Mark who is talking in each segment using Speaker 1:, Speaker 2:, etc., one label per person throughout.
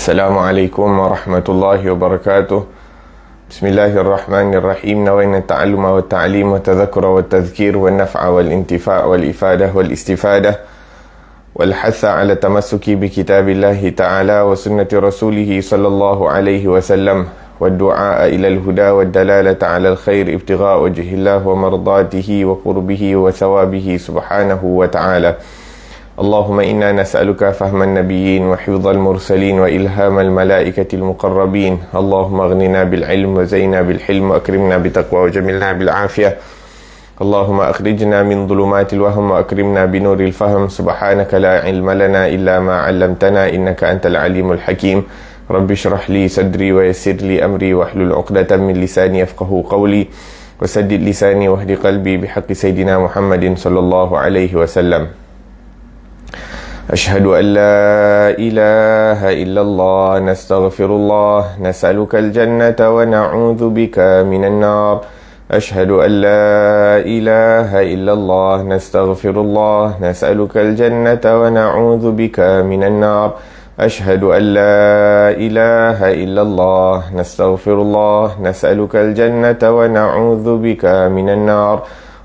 Speaker 1: Assalamualaikum warahmatullahi wabarakatuh. Bismillahirrahmanirrahim. Nawaitu ta'alluma wa ta'lim wa tadhakkura wa tadhkir wa naf'a wal intifa' wal ifadah wal istifadah wal hatha ala tamassuki bi kitabillahi ta'ala wa sunnati rasulih sallallahu alaihi wasallam wa du'a ila al-huda wa dalalata ala al-khair ibtigha' wajhillah wa mardatihi wa qurbihi wa thawabihi subhanahu wa ta'ala. اللهم إنا نسألك فهم النبيين وحفظ المرسلين وإلهام الملائكة المقربين. اللهم اغننا بالعلم وزينا بالحلم وأكرمنا بتقوى وجملنا بالعافية. اللهم أخرجنا من ظلمات الوهم وأكرمنا بنور الفهم. سبحانك لا علم لنا إلا ما علمتنا إنك أنت العليم الحكيم. رب اشرح لي صدري ويسر لي أمري واحلل عقدة من لساني يفقه قولي وسدد لساني واهد قلبي بحق سيدنا محمد صلى الله عليه وسلم. أشهد أن لا إله إلا الله نستغفر الله نسألك الجنة ونعوذ بك من النار. أشهد أن لا إله إلا الله نستغفر الله نسألك الجنة ونعوذ بك من النار. أشهد أن لا إله إلا الله نستغفر الله نسألك الجنة ونعوذ بك من النار.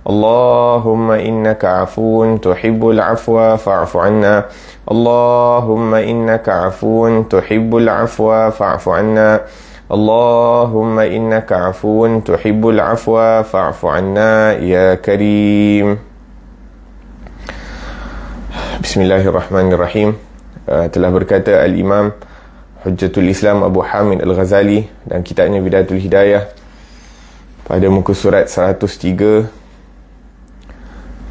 Speaker 1: اللهم إنك عفو تحب العفو فاعف عنا. اللهم إنك عفو تحب العفو فاعف عنا. اللهم إنك عفو تحب العفو فاعف عنا يا كريم. Bismillahirrahmanirrahim. Telah berkata Al-Imam Hujjatul Islam Abu Hamid Al-Ghazali dan kitabnya Bidayatul Hidayah pada muka surat 103,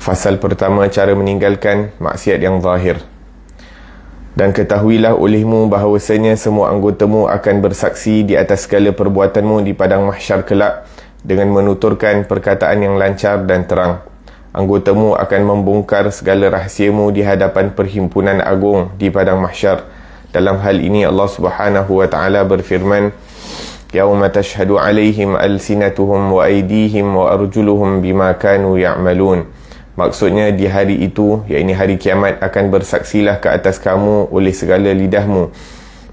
Speaker 1: fasal pertama, cara meninggalkan maksiat yang zahir. Dan ketahuilah olehmu bahawasanya semua anggotamu akan bersaksi di atas segala perbuatanmu di padang mahsyar kelak dengan menuturkan perkataan yang lancar dan terang. Anggotamu akan membongkar segala rahsiamu di hadapan perhimpunan agung di padang mahsyar. Dalam hal ini Allah Subhanahu wa taala berfirman, yauma tashhadu alaihim alsinatuhum wa aydihim wa arjuluhum bima kanu ya'malun. Maksudnya di hari itu, iaitu hari kiamat, akan bersaksilah ke atas kamu oleh segala lidahmu,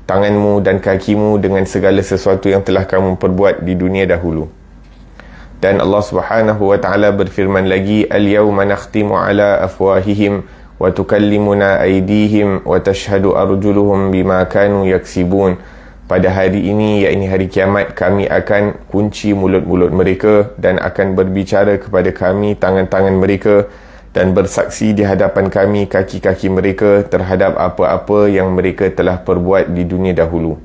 Speaker 1: tanganmu dan kakimu dengan segala sesuatu yang telah kamu perbuat di dunia dahulu. Dan Allah Subhanahu wa taala berfirman lagi, al-yawma nakhtimu ala afwahihim wa tukallimuna aydihim wa tashhadu arjuluhum bima kanu yaksibun. Pada hari ini, iaitu hari kiamat, kami akan kunci mulut-mulut mereka dan akan berbicara kepada kami tangan-tangan mereka dan bersaksi di hadapan kami kaki-kaki mereka terhadap apa-apa yang mereka telah perbuat di dunia dahulu.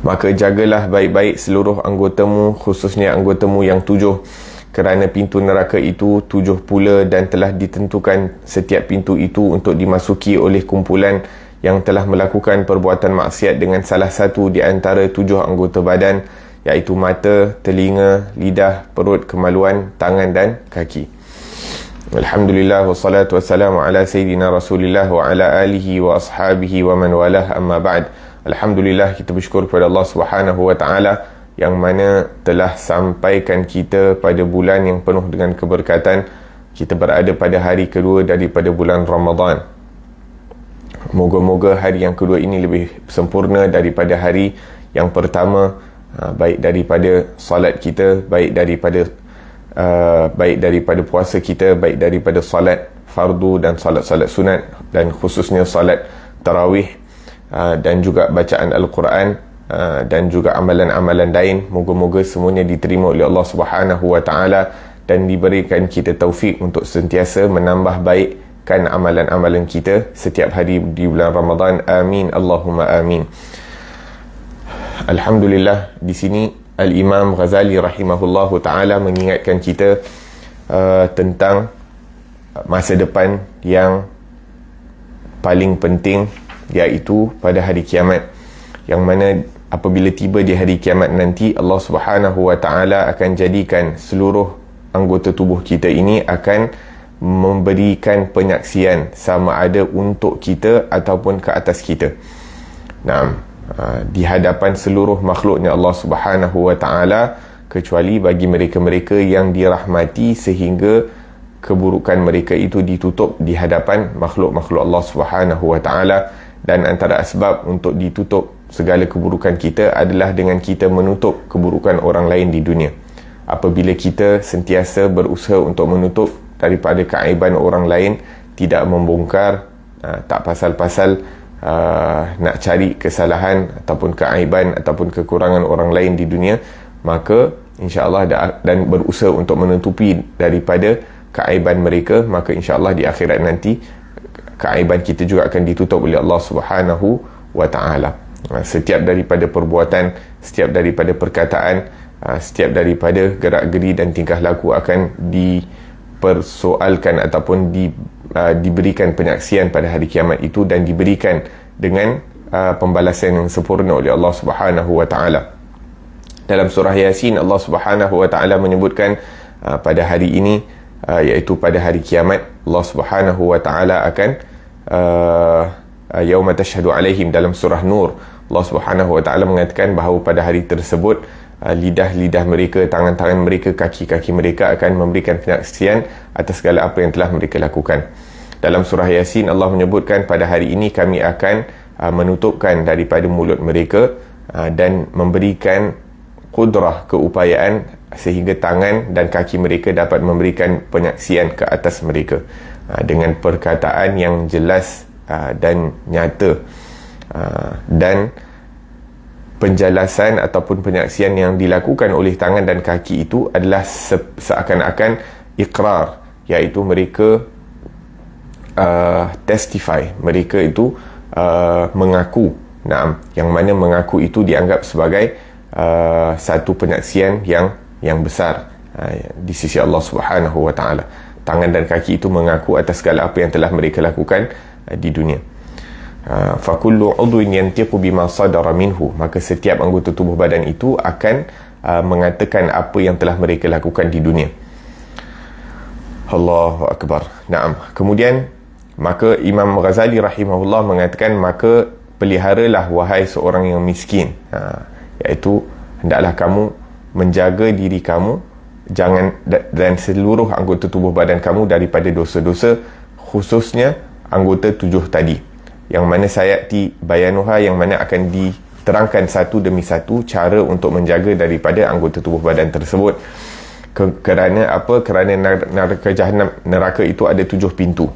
Speaker 1: Maka jagalah baik-baik seluruh anggotamu, khususnya anggotamu yang 7, kerana pintu neraka itu 7 pula dan telah ditentukan setiap pintu itu untuk dimasuki oleh kumpulan yang telah melakukan perbuatan maksiat dengan salah satu di antara 7 anggota badan, iaitu mata, telinga, lidah, perut, kemaluan, tangan dan kaki. Alhamdulillah, wassalatu wassalamu ala Sayyidina Rasulillah wa ala alihi wa ashabihi wa man walah, amma ba'd. Alhamdulillah, kita bersyukur kepada Allah Subhanahu wa ta'ala yang mana telah sampaikan kita pada bulan yang penuh dengan keberkatan. Kita berada pada hari kedua daripada bulan Ramadan. Moga-moga hari yang kedua ini lebih sempurna daripada hari yang pertama, baik daripada salat kita, baik daripada puasa kita, baik daripada salat fardu dan salat-salat sunat, dan khususnya salat tarawih, dan juga bacaan Al-Quran, dan juga amalan-amalan lain. Moga-moga semuanya diterima oleh Allah Subhanahu wa taala dan diberikan kita taufik untuk sentiasa menambah baik amalan-amalan kita setiap hari di bulan Ramadan. Amin, Allahumma amin. Alhamdulillah, di sini Al-Imam Ghazali rahimahullahu ta'ala mengingatkan kita tentang masa depan yang paling penting, iaitu pada hari kiamat, yang mana apabila tiba di hari kiamat nanti, Allah Subhanahu wa ta'ala akan jadikan seluruh anggota tubuh kita ini akan memberikan penyaksian, sama ada untuk kita ataupun ke atas kita. Di hadapan seluruh makhluknya Allah Subhanahu wa ta'ala, kecuali bagi mereka-mereka yang dirahmati sehingga keburukan mereka itu ditutup di hadapan makhluk-makhluk Allah Subhanahu wa ta'ala. Dan antara asbab untuk ditutup segala keburukan kita adalah dengan kita menutup keburukan orang lain di dunia. Apabila kita sentiasa berusaha untuk menutup daripada keaiban orang lain, tidak membongkar, tak pasal-pasal nak cari kesalahan ataupun keaiban ataupun kekurangan orang lain di dunia, maka insya-Allah dan berusaha untuk menutupi daripada keaiban mereka, maka insya-Allah di akhirat nanti keaiban kita juga akan ditutup oleh Allah Subhanahu wa taala. Setiap daripada perbuatan, setiap daripada perkataan, setiap daripada gerak-geri dan tingkah laku akan dipersoalkan ataupun diberikan penyaksian pada hari kiamat itu, dan diberikan dengan pembalasan yang sempurna oleh Allah Subhanahu wa taala. Dalam surah Yasin, Allah Subhanahu wa taala menyebutkan pada hari ini, iaitu pada hari kiamat, Allah Subhanahu wa taala akan yauma tashhadu alaihim. Dalam surah Nur, Allah Subhanahu wa taala mengatakan bahawa pada hari tersebut lidah-lidah mereka, tangan-tangan mereka, kaki-kaki mereka akan memberikan penyaksian atas segala apa yang telah mereka lakukan. Dalam surah Yasin, Allah menyebutkan pada hari ini kami akan menutupkan daripada mulut mereka dan memberikan kudrah, keupayaan, sehingga tangan dan kaki mereka dapat memberikan penyaksian ke atas mereka dengan perkataan yang jelas dan nyata, dan penjelasan ataupun penyaksian yang dilakukan oleh tangan dan kaki itu adalah seakan-akan ikrar, iaitu mereka testify, mereka itu mengaku. Yang mana mengaku itu dianggap sebagai satu penyaksian yang besar di sisi Allah Subhanahu wa taala. Tangan dan kaki itu mengaku atas segala apa yang telah mereka lakukan di dunia. Fakullu udwin yantiqu bima sadara minhu, maka setiap anggota tubuh badan itu akan mengatakan apa yang telah mereka lakukan di dunia. Allahu akbar. Kemudian maka Imam Ghazali rahimahullah mengatakan, maka peliharalah wahai seorang yang miskin, iaitu hendaklah kamu menjaga diri kamu dan seluruh anggota tubuh badan kamu daripada dosa-dosa, khususnya anggota 7 tadi, yang mana sayati bayanuha, yang mana akan diterangkan satu demi satu cara untuk menjaga daripada anggota tubuh badan tersebut. Kerana apa? Kerana neraka Jahannam, neraka itu ada 7 pintu.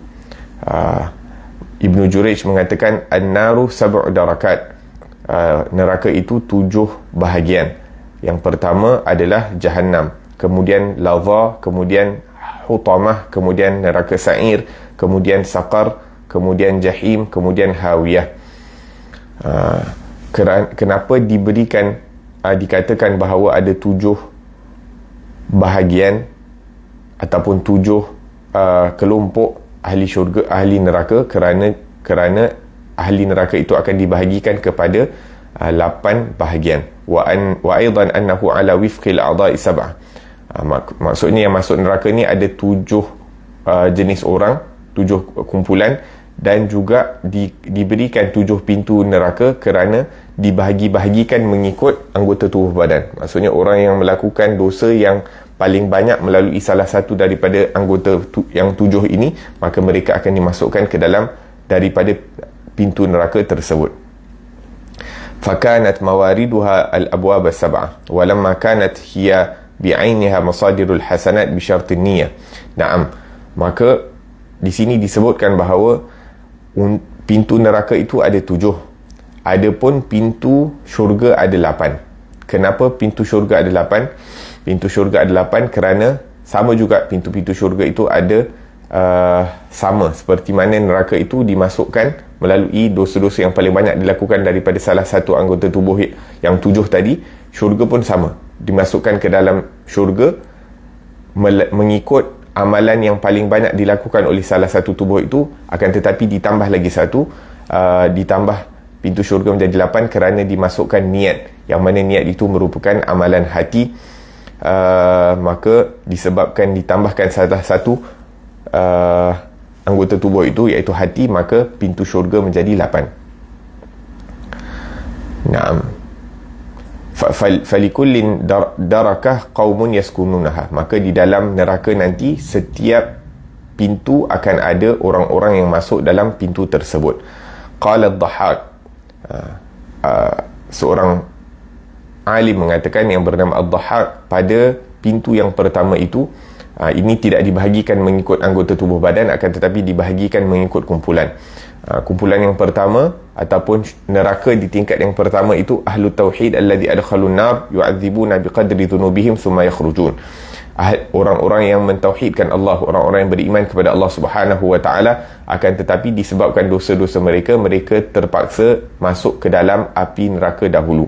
Speaker 1: Ibnu Jurayj mengatakan an-naru sab'u darakat, neraka itu 7 bahagian. Yang pertama adalah Jahannam, kemudian Ladha, kemudian Hutamah, kemudian neraka Sa'ir, kemudian Saqar, kemudian Jahim, kemudian Hawiyah. Kenapa dikatakan bahawa ada 7 bahagian ataupun 7 kelompok ahli syurga, ahli neraka? Kerana ahli neraka itu akan dibahagikan kepada 8 bahagian. Wa aidan annahu ala wifqil a'dha'i sab'ah. Maksudnya yang masuk neraka ni ada 7 jenis orang, 7 kumpulan, dan juga diberikan 7 pintu neraka kerana dibahagi-bahagikan mengikut anggota tubuh badan. Maksudnya orang yang melakukan dosa yang paling banyak melalui salah satu daripada anggota yang 7 ini, maka mereka akan dimasukkan ke dalam daripada pintu neraka tersebut. Fakanat mawariduha al-abwab as-sab'ah walamma kanat hiya bi'ainiha masadirul hasanat bi syartin niyyah. Maka di sini disebutkan bahawa pintu neraka itu ada 7. Adapun pintu syurga ada 8. Kenapa pintu syurga ada 8? Pintu syurga ada 8 kerana sama juga pintu-pintu syurga itu ada sama seperti mana neraka itu dimasukkan melalui dosa-dosa yang paling banyak dilakukan daripada salah satu anggota tubuh yang 7 tadi. Syurga pun sama, dimasukkan ke dalam syurga mengikut amalan yang paling banyak dilakukan oleh salah satu tubuh itu. Akan tetapi ditambah lagi satu, ditambah pintu syurga menjadi 8 kerana dimasukkan niat, yang mana niat itu merupakan amalan hati. Maka disebabkan ditambahkan salah satu anggota tubuh itu, iaitu hati, maka pintu syurga menjadi 8. Falikullin darakah qaumun yaskununaha, maka di dalam neraka nanti setiap pintu akan ada orang-orang yang masuk dalam pintu tersebut. Qala ad-Dhahhak, seorang alim mengatakan yang bernama ad-Dhahhak, pada pintu yang pertama itu, ini tidak dibahagikan mengikut anggota tubuh badan, akan tetapi dibahagikan mengikut kumpulan. Kumpulan yang pertama ataupun neraka di tingkat yang pertama itu ahlu tauhid alladhi adkhalun nar yu'adzibuna biqadri dhunubihim thumma yakhrujun. Orang-orang yang mentauhidkan Allah, orang-orang yang beriman kepada Allah Subhanahu wa taala, akan tetapi disebabkan dosa-dosa mereka, mereka terpaksa masuk ke dalam api neraka dahulu.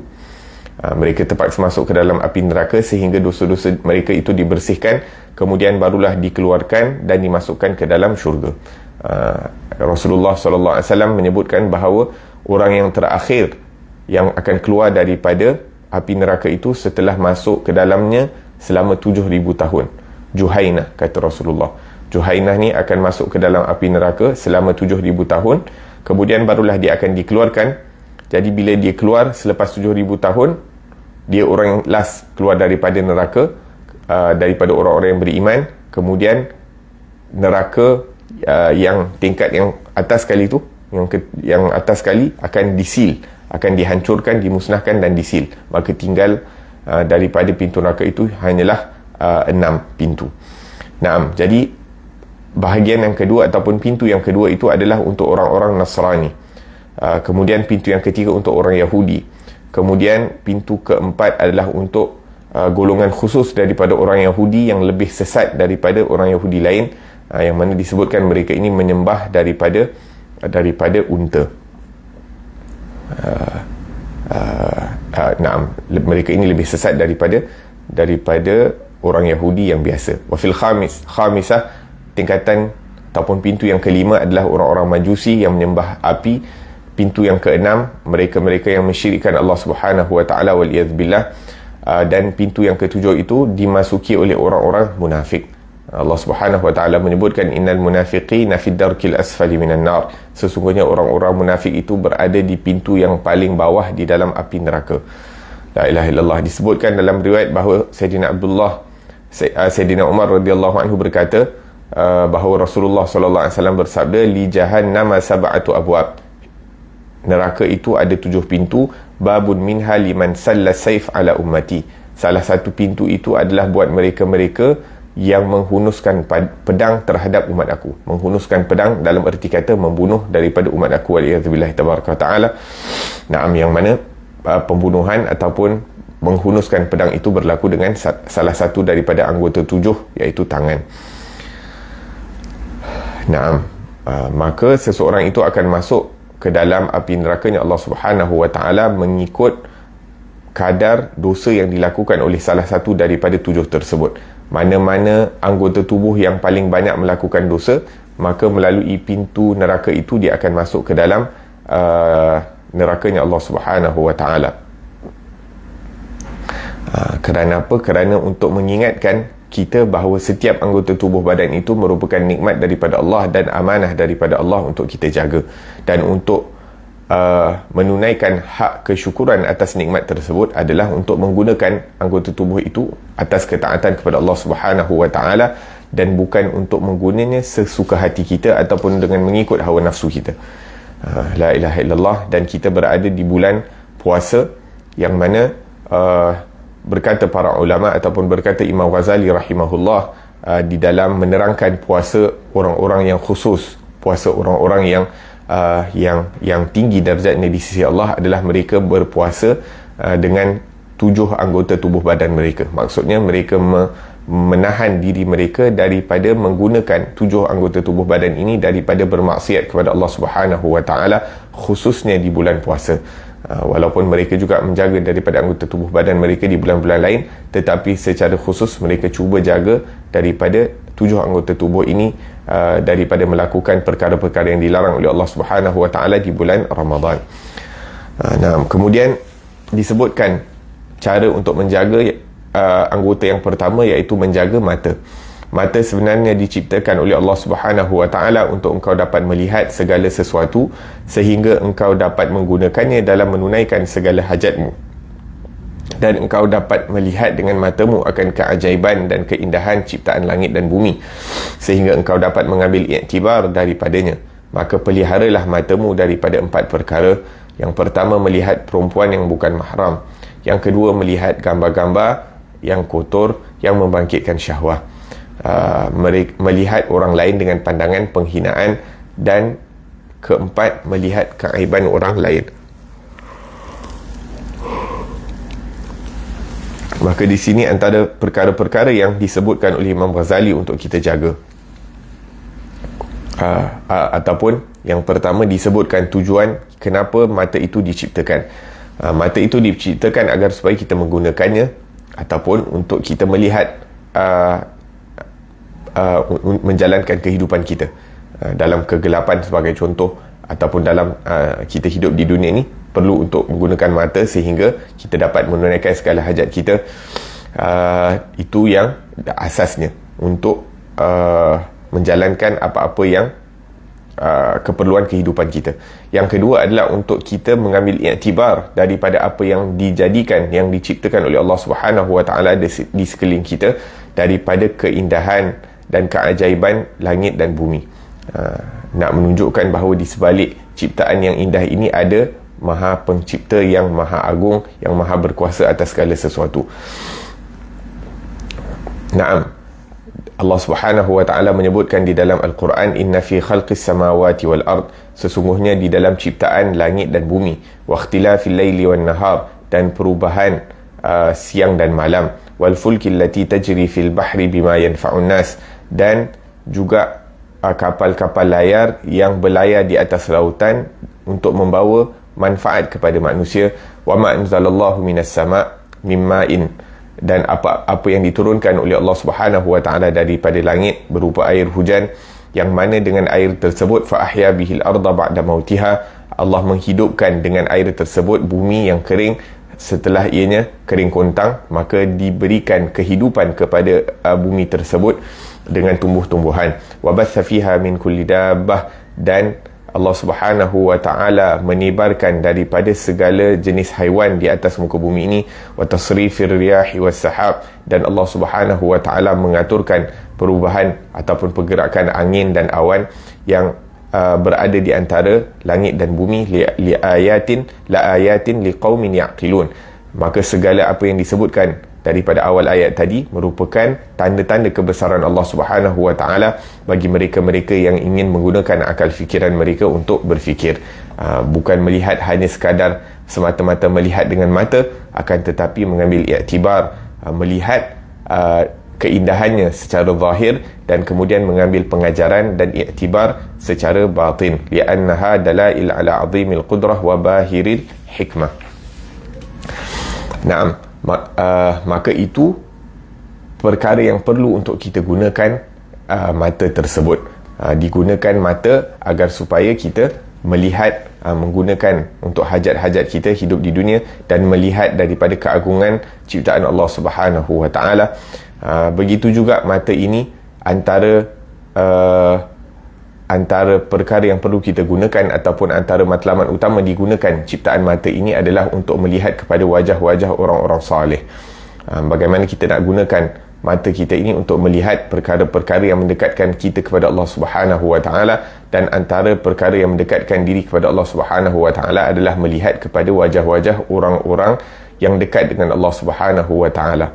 Speaker 1: Mereka terpaksa masuk ke dalam api neraka sehingga dosa-dosa mereka itu dibersihkan, kemudian barulah dikeluarkan dan dimasukkan ke dalam syurga. Rasulullah SAW menyebutkan bahawa orang yang terakhir yang akan keluar daripada api neraka itu setelah masuk ke dalamnya selama 7,000 tahun. Juhainah, kata Rasulullah. Juhainah ni akan masuk ke dalam api neraka selama 7,000 tahun, kemudian barulah dia akan dikeluarkan. Jadi bila dia keluar selepas 7,000 tahun, dia orang yang last keluar daripada neraka, daripada orang-orang yang beriman. Kemudian neraka yang tingkat yang atas sekali tu, yang atas sekali akan disil, akan dihancurkan, dimusnahkan dan disil. Maka tinggal daripada pintu neraka itu hanyalah 6 pintu. Jadi bahagian yang kedua ataupun pintu yang kedua itu adalah untuk orang-orang Nasrani. Kemudian pintu yang ketiga untuk orang Yahudi. Kemudian pintu keempat adalah untuk golongan khusus daripada orang Yahudi yang lebih sesat daripada orang Yahudi lain, yang mana disebutkan mereka ini menyembah daripada unta. Mereka ini lebih sesat daripada orang Yahudi yang biasa. Wa fil khamisah, tingkatan ataupun pintu yang kelima adalah orang-orang Majusi yang menyembah api. Pintu yang keenam, mereka-mereka yang mensyirikkan Allah Subhanahu wa taala wal iyad billah. Dan pintu yang ketujuh itu dimasuki oleh orang-orang munafik. Allah Subhanahu wa taala menyebutkan innal munafiqina fid darkil asfali minan nar. Sesungguhnya orang-orang munafik itu berada di pintu yang paling bawah di dalam api neraka. La ilaha illallah. Disebutkan dalam riwayat bahawa Sayyidina Umar radhiyallahu anhu berkata bahawa Rasulullah sallallahu alaihi wasallam bersabda, li jahannama sab'atu abwab. Neraka itu ada 7 pintu. Babun minha liman salla saif ala ummati. Salah satu pintu itu adalah buat mereka-mereka yang menghunuskan pedang terhadap umat aku. Menghunuskan pedang dalam erti kata membunuh daripada umat aku, waliyadzubillah tabaraka ta'ala. Yang mana pembunuhan ataupun menghunuskan pedang itu berlaku dengan salah satu daripada anggota 7, iaitu tangan. Maka seseorang itu akan masuk ke dalam api nerakanya Allah Subhanahu wa taala mengikut kadar dosa yang dilakukan oleh salah satu daripada 7 tersebut. Mana-mana anggota tubuh yang paling banyak melakukan dosa, maka melalui pintu neraka itu dia akan masuk ke dalam nerakanya Allah Subhanahu wa taala. Kerana apa? Kerana untuk mengingatkan kita bahawa setiap anggota tubuh badan itu merupakan nikmat daripada Allah dan amanah daripada Allah untuk kita jaga. Dan untuk menunaikan hak kesyukuran atas nikmat tersebut adalah untuk menggunakan anggota tubuh itu atas ketaatan kepada Allah Subhanahu wa taala, dan bukan untuk menggunanya sesuka hati kita ataupun dengan mengikut hawa nafsu kita. La ilaha illallah. Dan kita berada di bulan puasa yang mana berkata para ulama ataupun berkata Imam Ghazali rahimahullah, di dalam menerangkan puasa orang-orang yang khusus, puasa orang-orang yang tinggi darjatnya di sisi Allah adalah mereka berpuasa dengan 7 anggota tubuh badan mereka. Maksudnya mereka menahan diri mereka daripada menggunakan 7 anggota tubuh badan ini daripada bermaksiat kepada Allah Subhanahu wa taala, khususnya di bulan puasa. Walaupun mereka juga menjaga daripada anggota tubuh badan mereka di bulan-bulan lain, tetapi secara khusus mereka cuba jaga daripada 7 anggota tubuh ini daripada melakukan perkara-perkara yang dilarang oleh Allah Subhanahu wa taala di bulan Ramadan. Kemudian disebutkan cara untuk menjaga anggota yang pertama, iaitu menjaga mata. Mata sebenarnya diciptakan oleh Allah Subhanahu wa taala untuk engkau dapat melihat segala sesuatu sehingga engkau dapat menggunakannya dalam menunaikan segala hajatmu, dan engkau dapat melihat dengan matamu akan keajaiban dan keindahan ciptaan langit dan bumi, sehingga engkau dapat mengambil iktibar daripadanya. maka peliharalah matamu daripada 4 perkara. Yang pertama, melihat perempuan yang bukan mahram. Yang kedua, melihat gambar-gambar yang kotor yang membangkitkan syahwah. Melihat orang lain dengan pandangan penghinaan. Dan keempat, melihat keaiban orang lain. Maka di sini antara perkara-perkara yang disebutkan oleh Imam Ghazali untuk kita jaga. Ataupun yang pertama disebutkan tujuan kenapa mata itu diciptakan. Mata itu diciptakan agar supaya kita menggunakannya ataupun untuk kita melihat menjalankan kehidupan kita dalam kegelapan sebagai contoh, ataupun dalam kita hidup di dunia ni perlu untuk menggunakan mata sehingga kita dapat menunaikan segala hajat kita. Itu yang asasnya untuk menjalankan apa-apa yang keperluan kehidupan kita. Yang kedua adalah untuk kita mengambil iktibar daripada apa yang dijadikan, yang diciptakan oleh Allah Subhanahu Wa Taala di sekeliling kita, daripada keindahan dan keajaiban langit dan bumi. Nak menunjukkan bahawa di sebalik ciptaan yang indah ini ada Maha Pencipta yang Maha Agung, yang Maha Berkuasa atas segala sesuatu. Naam, Allah Subhanahu Wa Taala menyebutkan di dalam Al-Quran, inna fi khalqis samawati wal ard, sesungguhnya di dalam ciptaan langit dan bumi, wa ikhtilafil laili wan nahar, dan perubahan siang dan malam, wal fulkil lati tajri fil bahri bima yanfa'un nas, dan juga kapal-kapal layar yang berlayar di atas lautan untuk membawa manfaat kepada manusia, wa ma anzalallahu minas sama' mimma'in, dan apa yang diturunkan oleh Allah Subhanahu Wa Taala daripada langit berupa air hujan, yang mana dengan air tersebut fa ahya bihil arda ba'da mautiha, Allah menghidupkan dengan air tersebut bumi yang kering setelah ianya kering kontang, maka diberikan kehidupan kepada bumi tersebut dengan tumbuh-tumbuhan. Wa batha fiha min kulli dabbah, dan Allah Subhanahu Wa Taala menebarkan daripada segala jenis haiwan di atas muka bumi ini. Wa tasrifir riyahi was sahab, dan Allah Subhanahu Wa Taala mengaturkan perubahan ataupun pergerakan angin dan awan yang berada di antara langit dan bumi, la ayatin liqaumin yaqilun. Maka segala apa yang disebutkan daripada awal ayat tadi merupakan tanda-tanda kebesaran Allah Subhanahu Wa Taala bagi mereka-mereka yang ingin menggunakan akal fikiran mereka untuk berfikir. Bukan melihat hanya sekadar semata-mata melihat dengan mata, akan tetapi mengambil iktibar, melihat keindahannya secara zahir, dan kemudian mengambil pengajaran dan iktibar secara batin, li'annaha dalail ala azimil qudrah wa bahiril hikmah. Naam, maka itu perkara yang perlu untuk kita gunakan mata tersebut. Digunakan mata agar supaya kita melihat, menggunakan untuk hajat-hajat kita hidup di dunia, dan melihat daripada keagungan ciptaan Allah Subhanahu Wa Taala. Begitu juga mata ini antara perkara yang perlu kita gunakan, ataupun antara matlamat utama digunakan ciptaan mata ini adalah untuk melihat kepada wajah-wajah orang-orang salih. Bagaimana kita nak gunakan mata kita ini untuk melihat perkara-perkara yang mendekatkan kita kepada Allah Subhanahu Wa Taala, dan antara perkara yang mendekatkan diri kepada Allah Subhanahu Wa Taala adalah melihat kepada wajah-wajah orang-orang yang dekat dengan Allah Subhanahu Wa Taala.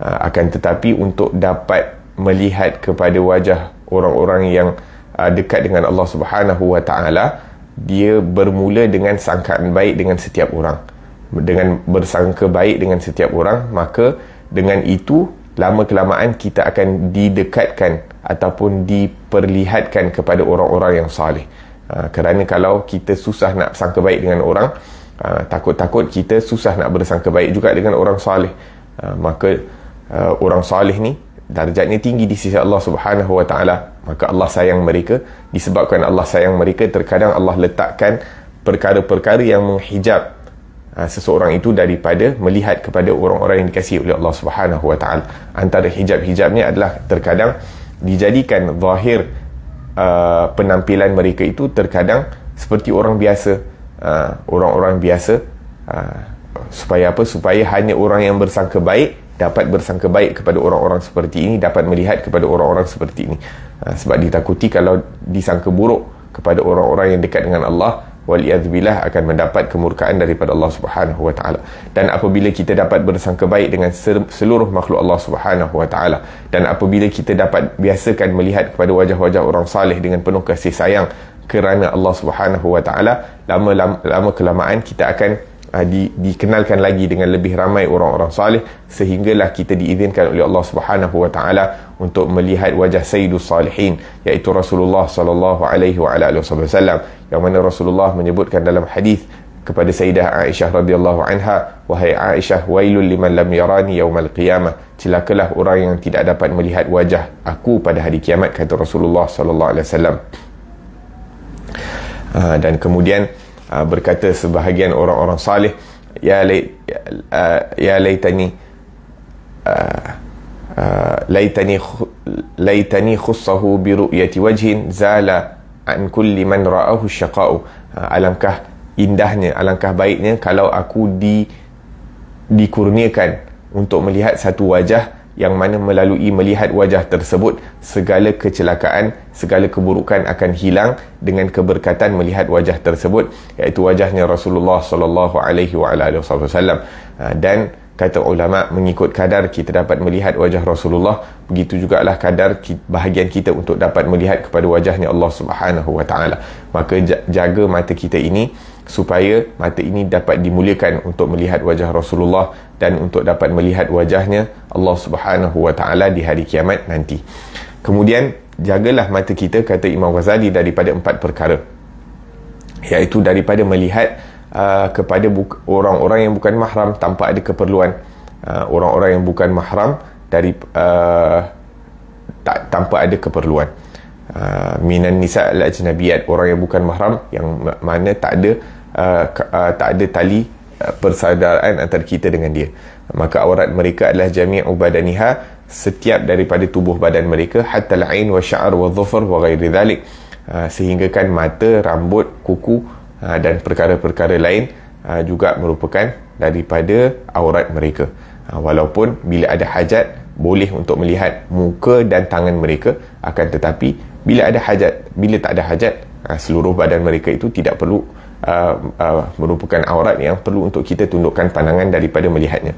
Speaker 1: Akan tetapi untuk dapat melihat kepada wajah orang-orang yang dekat dengan Allah Subhanahu Wa Taala, dia bermula dengan sangkaan baik dengan setiap orang. Dengan bersangka baik dengan setiap orang, maka dengan itu lama kelamaan kita akan didekatkan ataupun diperlihatkan kepada orang-orang yang salih. Kerana kalau kita susah nak sangka baik dengan orang, takut-takut kita susah nak bersangka baik juga dengan orang salih. Maka orang salih ni darjatnya tinggi di sisi Allah Subhanahu Wa Taala. Maka Allah sayang mereka. Disebabkan Allah sayang mereka, terkadang Allah letakkan perkara-perkara yang menghijab seseorang itu daripada melihat kepada orang-orang yang dikasihi oleh Allah Subhanahu Wa Taala. Antara hijab-hijabnya adalah terkadang dijadikan zahir penampilan mereka itu terkadang seperti orang biasa. Orang-orang biasa, supaya apa? Supaya hanya orang yang bersangka baik dapat bersangka baik kepada orang-orang seperti ini, dapat melihat kepada orang-orang seperti ini. Sebab ditakuti kalau disangka buruk kepada orang-orang yang dekat dengan Allah, waliyadzubillah, akan mendapat kemurkaan daripada Allah Subhanahu wa taala. Dan apabila kita dapat bersangka baik dengan seluruh makhluk Allah Subhanahu wa taala, dan apabila kita dapat biasakan melihat kepada wajah-wajah orang saleh dengan penuh kasih sayang kerana Allah Subhanahu wa taala, lama kelamaan kita akan dikenalkan lagi dengan lebih ramai orang-orang salih, sehinggalah kita diizinkan oleh Allah Subhanahu wa taala untuk melihat wajah Sayyidus Salihin, iaitu Rasulullah sallallahu alaihi wa alihi wasallam, yang mana Rasulullah menyebutkan dalam hadis kepada Sayyidah Aisyah radhiyallahu anha, wahai Aisyah, wailul liman lam yarani yaumal qiyamah, celakalah orang yang tidak dapat melihat wajah aku pada hari kiamat, kata Rasulullah sallallahu alaihi wasallam. Dan kemudian berkata sebahagian orang-orang salih, ya laitani khussahu bi ru'yati wajhin zala an kulli man ra'ahu syaqa'u. Alangkah indahnya, alangkah baiknya kalau aku dikurniakan untuk melihat satu wajah yang mana melalui melihat wajah tersebut segala kecelakaan, segala keburukan akan hilang dengan keberkatan melihat wajah tersebut, iaitu wajahnya Rasulullah sallallahu alaihi wasallam. Dan kata ulama, mengikut kadar kita dapat melihat wajah Rasulullah, begitu jugalah kadar bahagian kita untuk dapat melihat kepada wajahnya Allah Subhanahu wa taala. Maka jaga mata kita ini supaya mata ini dapat dimuliakan untuk melihat wajah Rasulullah dan untuk dapat melihat wajahnya Allah Subhanahu wa taala di hari kiamat nanti. Kemudian jagalah mata kita, kata Imam Ghazali, daripada 4 perkara, iaitu daripada melihat kepada orang-orang yang bukan mahram tanpa ada keperluan, orang-orang yang bukan mahram tanpa ada keperluan, minan nisa al-ajnabiyat, orang yang bukan mahram yang mana tak ada tali persaudaraan antara kita dengan dia. Maka aurat mereka adalah jami'u badaniha, setiap daripada tubuh badan mereka, hatta al-ain wa sya'r wa dhufr wa ghairi dhalik, sehinggakan mata, rambut, kuku dan perkara-perkara lain juga merupakan daripada aurat mereka. Walaupun bila ada hajat boleh untuk melihat muka dan tangan mereka, akan tetapi bila tak ada hajat, seluruh badan mereka itu tidak perlu merupakan aurat yang perlu untuk kita tundukkan pandangan daripada melihatnya.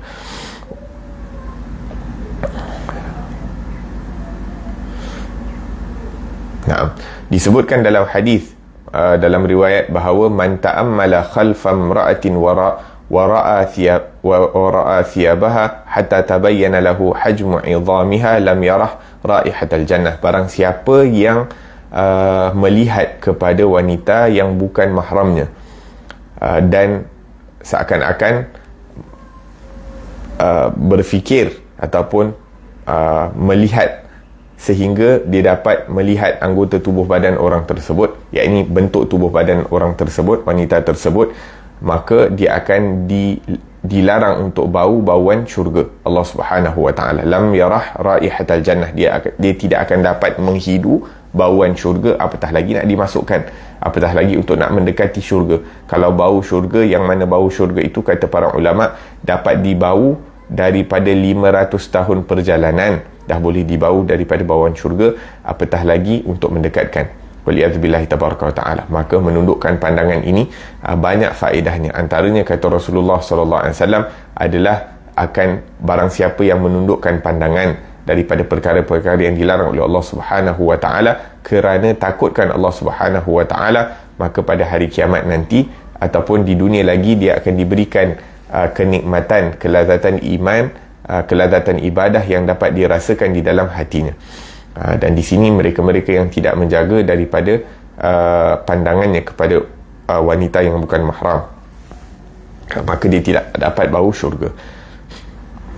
Speaker 1: Nah, disebutkan dalam hadis, dalam riwayat, bahawa man ta'ammala khalfa imra'atin wara'a thiyabaha hatta tabayyana lahu hajmu 'idhamiha lam yarah raihatal jannah. Barang siapa yang melihat kepada wanita yang bukan mahramnya dan seakan-akan berfikir ataupun melihat sehingga dia dapat melihat anggota tubuh badan orang tersebut, yakni bentuk tubuh badan orang tersebut, wanita tersebut, maka dia akan dilarang untuk bau-bauan syurga Allah Subhanahu wa taala. Lam yarah raihatal jannah, dia tidak akan dapat menghidu bauan syurga, apatah lagi nak dimasukkan, apatah lagi untuk nak mendekati syurga. Kalau bau syurga, yang mana bau syurga itu kata para ulama dapat dibau daripada 500 tahun perjalanan, dah boleh dibau daripada bauan syurga, apatah lagi untuk mendekatkan. Waliyadzubillahi tabaraka wa ta'ala. Maka menundukkan pandangan ini banyak faedahnya. Antaranya kata Rasulullah SAW adalah akan barang siapa yang menundukkan pandangan daripada perkara-perkara yang dilarang oleh Allah Subhanahu wa ta'ala kerana takutkan Allah Subhanahu wa ta'ala, maka pada hari kiamat nanti ataupun di dunia lagi dia akan diberikan kenikmatan, kelazatan iman, kelazatan ibadah yang dapat dirasakan di dalam hatinya. Dan di sini mereka-mereka yang tidak menjaga daripada pandangannya kepada wanita yang bukan mahram, maka dia tidak dapat bau syurga.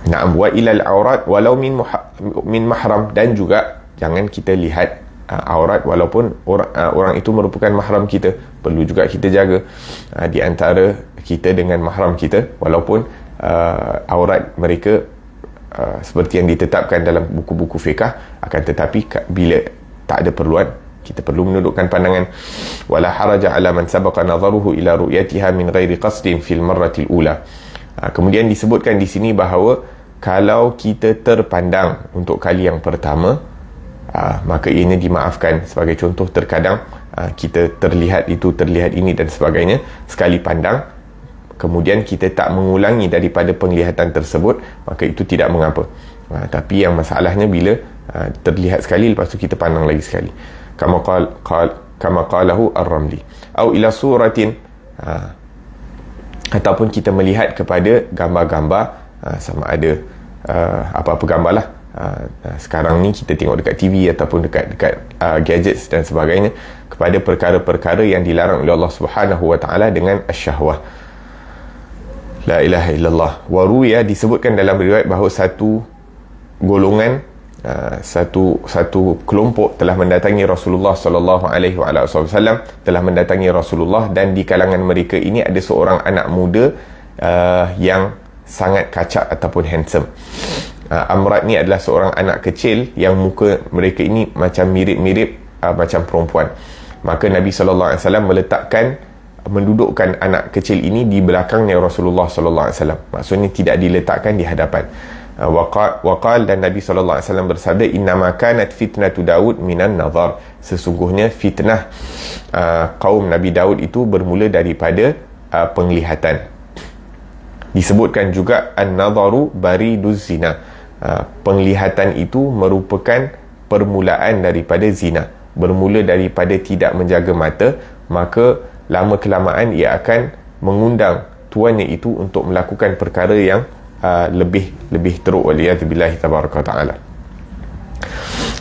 Speaker 1: Na'am, wa ilal aurat walau min mahram, dan juga jangan kita lihat aurat walaupun orang itu merupakan mahram kita, perlu juga kita jaga di antara kita dengan mahram kita, walaupun aurat mereka seperti yang ditetapkan dalam buku-buku fiqh, akan tetapi bila tak ada perluan, kita perlu menundukkan pandangan. Wala haraja ala man sabaqa nadharuhu ila ru'yatiha min ghairi qasdin fil marratil ula. Kemudian disebutkan di sini bahawa kalau kita terpandang untuk kali yang pertama, maka ianya dimaafkan. Sebagai contoh, terkadang kita terlihat itu, terlihat ini dan sebagainya, sekali pandang, kemudian kita tak mengulangi daripada penglihatan tersebut, maka itu tidak mengapa. Tapi yang masalahnya bila terlihat sekali, lepas tu kita pandang lagi sekali. Kama qalahu ar-Ramli. Au ila suratin, ataupun kita melihat kepada gambar-gambar, sama ada apa-apa gambar lah. Sekarang ni kita tengok dekat TV ataupun dekat gadgets dan sebagainya, kepada perkara-perkara yang dilarang oleh Allah Subhanahu wa taala dengan asyahwah. La ilaha illallah. Wa ruya, disebutkan dalam riwayat bahawa satu golongan, satu kelompok telah mendatangi Rasulullah sallallahu alaihi wasallam, telah mendatangi Rasulullah, dan di kalangan mereka ini ada seorang anak muda yang sangat kacak ataupun handsome. Amrad ni adalah seorang anak kecil yang muka mereka ini macam mirip-mirip macam perempuan. Maka Nabi sallallahu alaihi wasallam mendudukkan anak kecil ini di belakangnya Rasulullah sallallahu alaihi wasallam. Maksudnya tidak diletakkan di hadapan. Waqal, dan Nabi sallallahu alaihi wasallam bersabda, innama kanat fitnatu Daud minan nazar. Sesungguhnya fitnah kaum Nabi Daud itu bermula daripada penglihatan. Disebutkan juga an-nazaru bariduz zina. Penglihatan itu merupakan permulaan daripada zina. Bermula daripada tidak menjaga mata, maka lama kelamaan ia akan mengundang tuannya itu untuk melakukan perkara yang lebih teruk, waliyadzubillahi tabaraka ta'ala.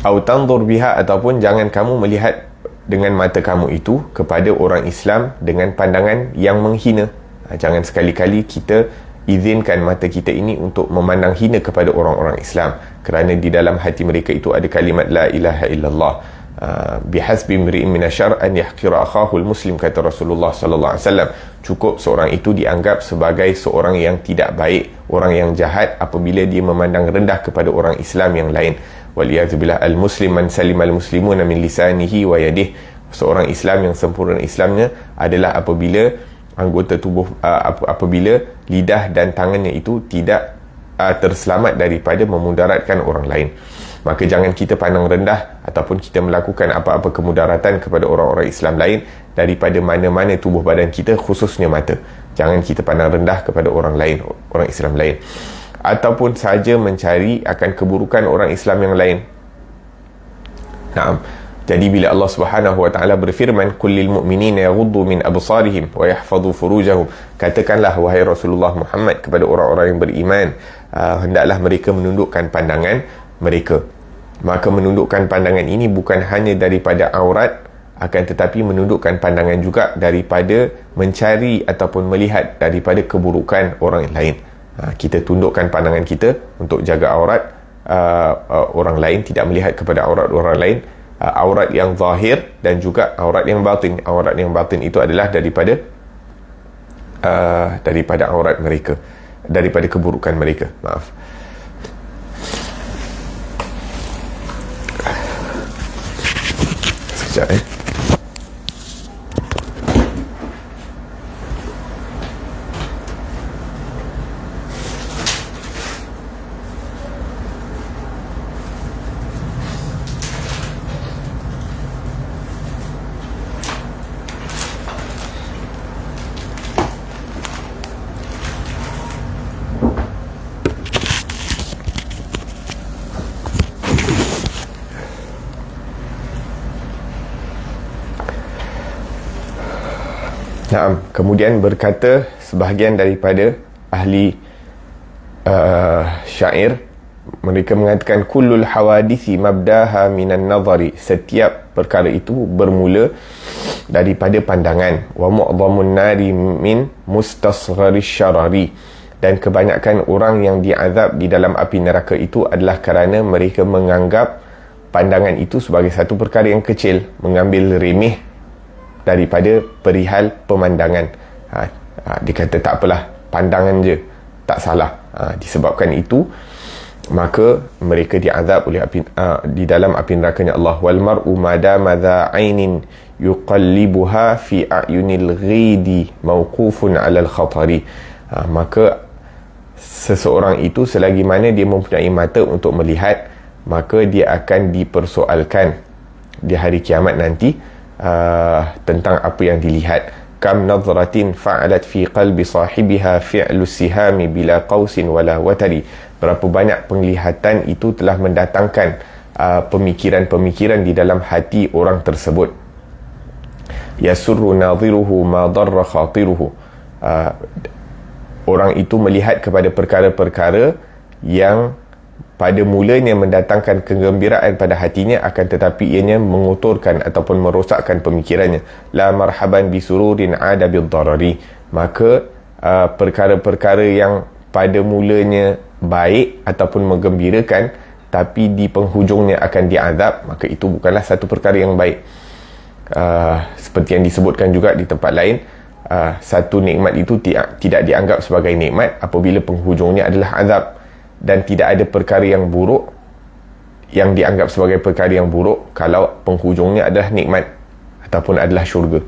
Speaker 1: Au tanzur biha, ataupun jangan kamu melihat dengan mata kamu itu kepada orang Islam dengan pandangan yang menghina. Jangan sekali-kali kita izinkan mata kita ini untuk memandang hina kepada orang-orang Islam, kerana di dalam hati mereka itu ada kalimat la ilaha illallah. Bihasbi imri'in minasyar an yahqira akhahu muslim, kata Rasulullah sallallahu alaihi wasallam. Cukup seorang itu dianggap sebagai seorang yang tidak baik, orang yang jahat, apabila dia memandang rendah kepada orang Islam yang lain. Waliyazubillah. Al-muslim man salima al-muslimuna min lisanihi wa yadihi. Seorang Islam yang sempurna Islamnya adalah apabila anggota tubuh, apabila lidah dan tangannya itu tidak terselamat daripada memudaratkan orang lain. Maka jangan kita pandang rendah ataupun kita melakukan apa-apa kemudaratan kepada orang-orang Islam lain daripada mana-mana tubuh badan kita, khususnya mata. Jangan kita pandang rendah kepada orang lain, orang Islam lain, ataupun saja mencari akan keburukan orang Islam yang lain. Naam. Jadi bila Allah Subhanahu wa taala berfirman, kullil mu'minina yaghuddu min absarihim wa yahfazu furujahum, katakanlah wahai Rasulullah Muhammad kepada orang-orang yang beriman, hendaklah mereka menundukkan pandangan mereka. Maka menundukkan pandangan ini bukan hanya daripada aurat, akan tetapi menundukkan pandangan juga daripada mencari ataupun melihat daripada keburukan orang lain. Kita tundukkan pandangan kita untuk jaga aurat orang lain, tidak melihat kepada aurat orang lain, aurat yang zahir dan juga aurat yang batin. Aurat yang batin itu adalah daripada aurat mereka, daripada keburukan mereka. Maaf. Sekejap Kemudian berkata sebahagian daripada ahli syair, mereka mengatakan kullul hawadisi mabdaha minan nazari, setiap perkara itu bermula daripada pandangan. Wa mu'dhamun nari min mustasghari syarari, dan kebanyakan orang yang diazab di dalam api neraka itu adalah kerana mereka menganggap pandangan itu sebagai satu perkara yang kecil, mengambil remeh daripada perihal pemandangan. Dia kata tak apalah, pandangan je, tak salah. Disebabkan itu maka mereka diazab oleh api, di dalam api nerakanya Allah. Wal mar'u madama dha ainin yuqallibuha fi a'yunil ghidi mawqufun 'alal khatari. Maka seseorang itu selagi mana dia mempunyai mata untuk melihat, maka dia akan dipersoalkan di hari kiamat nanti tentang apa yang dilihat. Kam nadratin fa'alat fi qalbi sahibiha fi'lu sihami bila qausin wala watari. Berapa banyak penglihatan itu telah mendatangkan pemikiran-pemikiran di dalam hati orang tersebut. Yasurru nadhiruhu ma darra khatiruhu. Orang itu melihat kepada perkara-perkara yang pada mulanya mendatangkan kegembiraan pada hatinya, akan tetapi ianya mengotorkan ataupun merosakkan pemikirannya. La marhaban bisururin ada bid-darari. Maka perkara-perkara yang pada mulanya baik ataupun menggembirakan, tapi di penghujungnya akan diazab, maka itu bukanlah satu perkara yang baik. Seperti yang disebutkan juga di tempat lain, satu nikmat itu tidak dianggap sebagai nikmat apabila penghujungnya adalah azab. Dan tidak ada perkara yang buruk yang dianggap sebagai perkara yang buruk kalau penghujungnya adalah nikmat ataupun adalah syurga.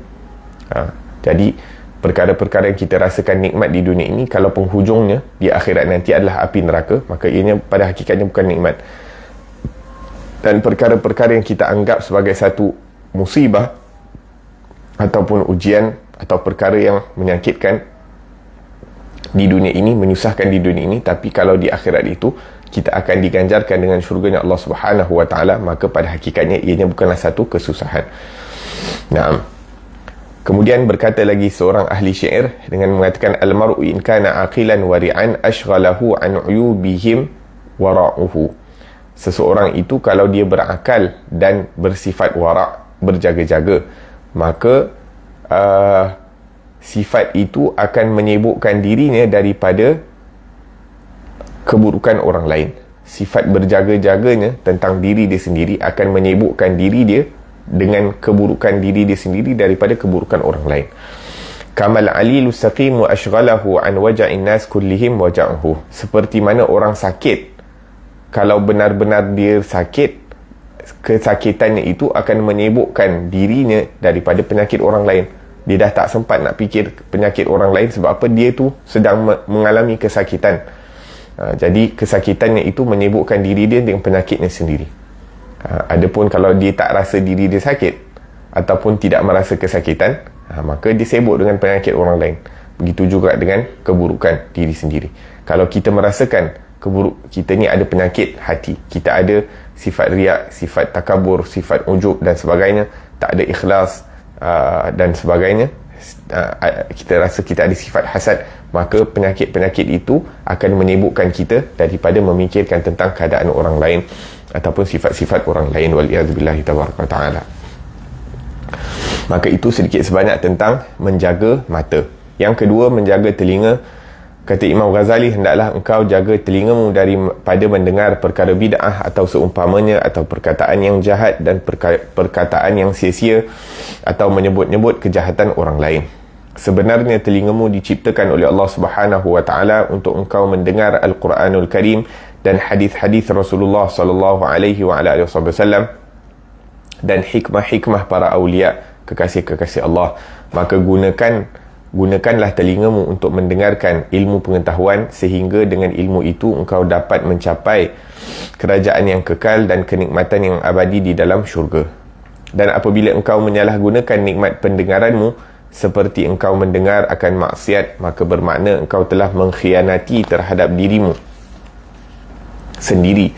Speaker 1: Jadi perkara-perkara yang kita rasakan nikmat di dunia ini, kalau penghujungnya di akhirat nanti adalah api neraka, maka ianya pada hakikatnya bukan nikmat. Dan perkara-perkara yang kita anggap sebagai satu musibah ataupun ujian atau perkara yang menyakitkan di dunia ini, menyusahkan di dunia ini, tapi kalau di akhirat itu kita akan diganjarkan dengan syurganya Allah Subhanahu wa taala, maka pada hakikatnya ianya bukanlah satu kesusahan. Naam. Kemudian berkata lagi seorang ahli syair dengan mengatakan, al-mar'u in kana aqilan wari'an ashghalahu an uyubihim wara'uhu. Seseorang itu kalau dia berakal dan bersifat wara', berjaga-jaga, maka sifat itu akan menyibukkan dirinya daripada keburukan orang lain. Sifat berjaga-jaganya tentang diri dia sendiri akan menyibukkan diri dia dengan keburukan diri dia sendiri daripada keburukan orang lain. Kamal alilu saqimu ashghalahu an waja'in nas kullihim waja'uhu. Seperti mana orang sakit, kalau benar-benar dia sakit, kesakitannya itu akan menyibukkan dirinya daripada penyakit orang lain. Dia dah tak sempat nak fikir penyakit orang lain. Sebab apa? Dia tu sedang mengalami kesakitan. Jadi kesakitannya itu menyibukkan diri dia dengan penyakitnya sendiri. Adapun kalau dia tak rasa diri dia sakit ataupun tidak merasa kesakitan, maka dia sibuk dengan penyakit orang lain. Begitu juga dengan keburukan diri sendiri. Kalau kita merasakan kita ni ada penyakit hati, kita ada sifat riak, sifat takabur, sifat ujub dan sebagainya, tak ada ikhlas dan sebagainya, kita rasa kita ada sifat hasad, maka penyakit-penyakit itu akan menyibukkan kita daripada memikirkan tentang keadaan orang lain ataupun sifat-sifat orang lain, waliyadzubillahi tabaraka ta'ala. Maka itu sedikit sebanyak tentang menjaga mata. Yang kedua, menjaga telinga. Kata Imam Ghazali, hendaklah engkau jaga telingamu daripada mendengar perkara bid'ah atau seumpamanya, atau perkataan yang jahat dan perkataan yang sia-sia, atau menyebut-nyebut kejahatan orang lain. Sebenarnya telingamu diciptakan oleh Allah Subhanahu wa taala untuk engkau mendengar Al-Quranul Karim dan hadis-hadis Rasulullah sallallahu alaihi wasallam dan hikmah-hikmah para awliya, kekasih-kekasih Allah. Maka gunakanlah telingamu untuk mendengarkan ilmu pengetahuan, sehingga dengan ilmu itu engkau dapat mencapai kerajaan yang kekal dan kenikmatan yang abadi di dalam syurga. Dan apabila engkau menyalahgunakan nikmat pendengaranmu seperti engkau mendengar akan maksiat, maka bermakna engkau telah mengkhianati terhadap dirimu sendiri,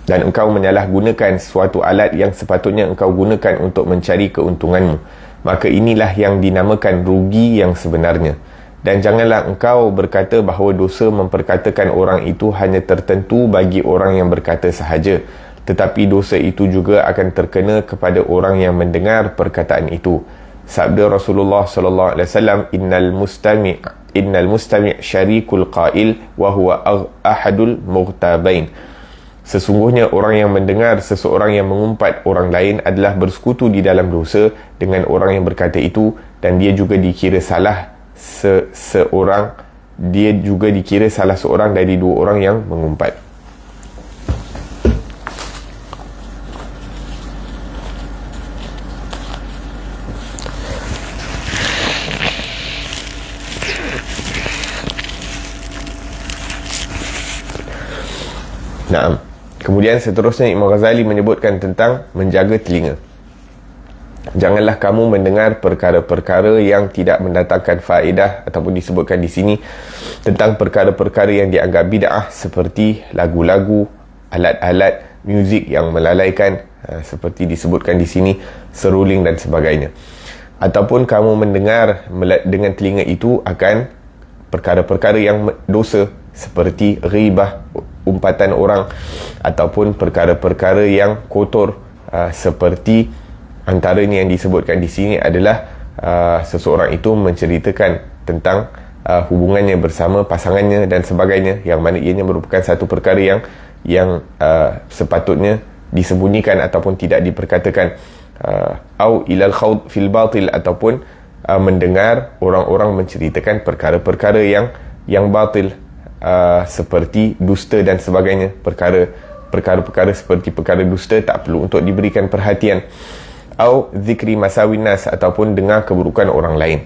Speaker 1: dan engkau menyalahgunakan suatu alat yang sepatutnya engkau gunakan untuk mencari keuntunganmu. Maka inilah yang dinamakan rugi yang sebenarnya. Dan janganlah engkau berkata bahawa dosa memperkatakan orang itu hanya tertentu bagi orang yang berkata sahaja, tetapi dosa itu juga akan terkena kepada orang yang mendengar perkataan itu. Sabda Rasulullah sallallahu alaihi wasallam, innal mustami' syarikul qail wa huwa ahadul mughtabain. Sesungguhnya orang yang mendengar seseorang yang mengumpat orang lain adalah bersekutu di dalam dosa dengan orang yang berkata itu, dan dia juga dikira salah seorang dari dua orang yang mengumpat. Naam. Kemudian seterusnya Imam Ghazali menyebutkan tentang menjaga telinga. Janganlah kamu mendengar perkara-perkara yang tidak mendatangkan faedah, ataupun disebutkan di sini tentang perkara-perkara yang dianggap bid'ah, seperti lagu-lagu, alat-alat muzik yang melalaikan, seperti disebutkan di sini, seruling dan sebagainya. Ataupun kamu mendengar dengan telinga itu akan perkara-perkara yang dosa, seperti ghibah, umpatan orang, ataupun perkara-perkara yang kotor, seperti antaranya yang disebutkan di sini adalah seseorang itu menceritakan tentang hubungannya bersama pasangannya dan sebagainya, yang mana ianya merupakan satu perkara yang sepatutnya disembunyikan ataupun tidak diperkatakan. Au ilal khawd fil batil, ataupun mendengar orang-orang menceritakan perkara-perkara yang batil, seperti dusta dan sebagainya. Perkara-perkara seperti perkara dusta tak perlu untuk diberikan perhatian. Au zikri masawin nas, ataupun dengar keburukan orang lain.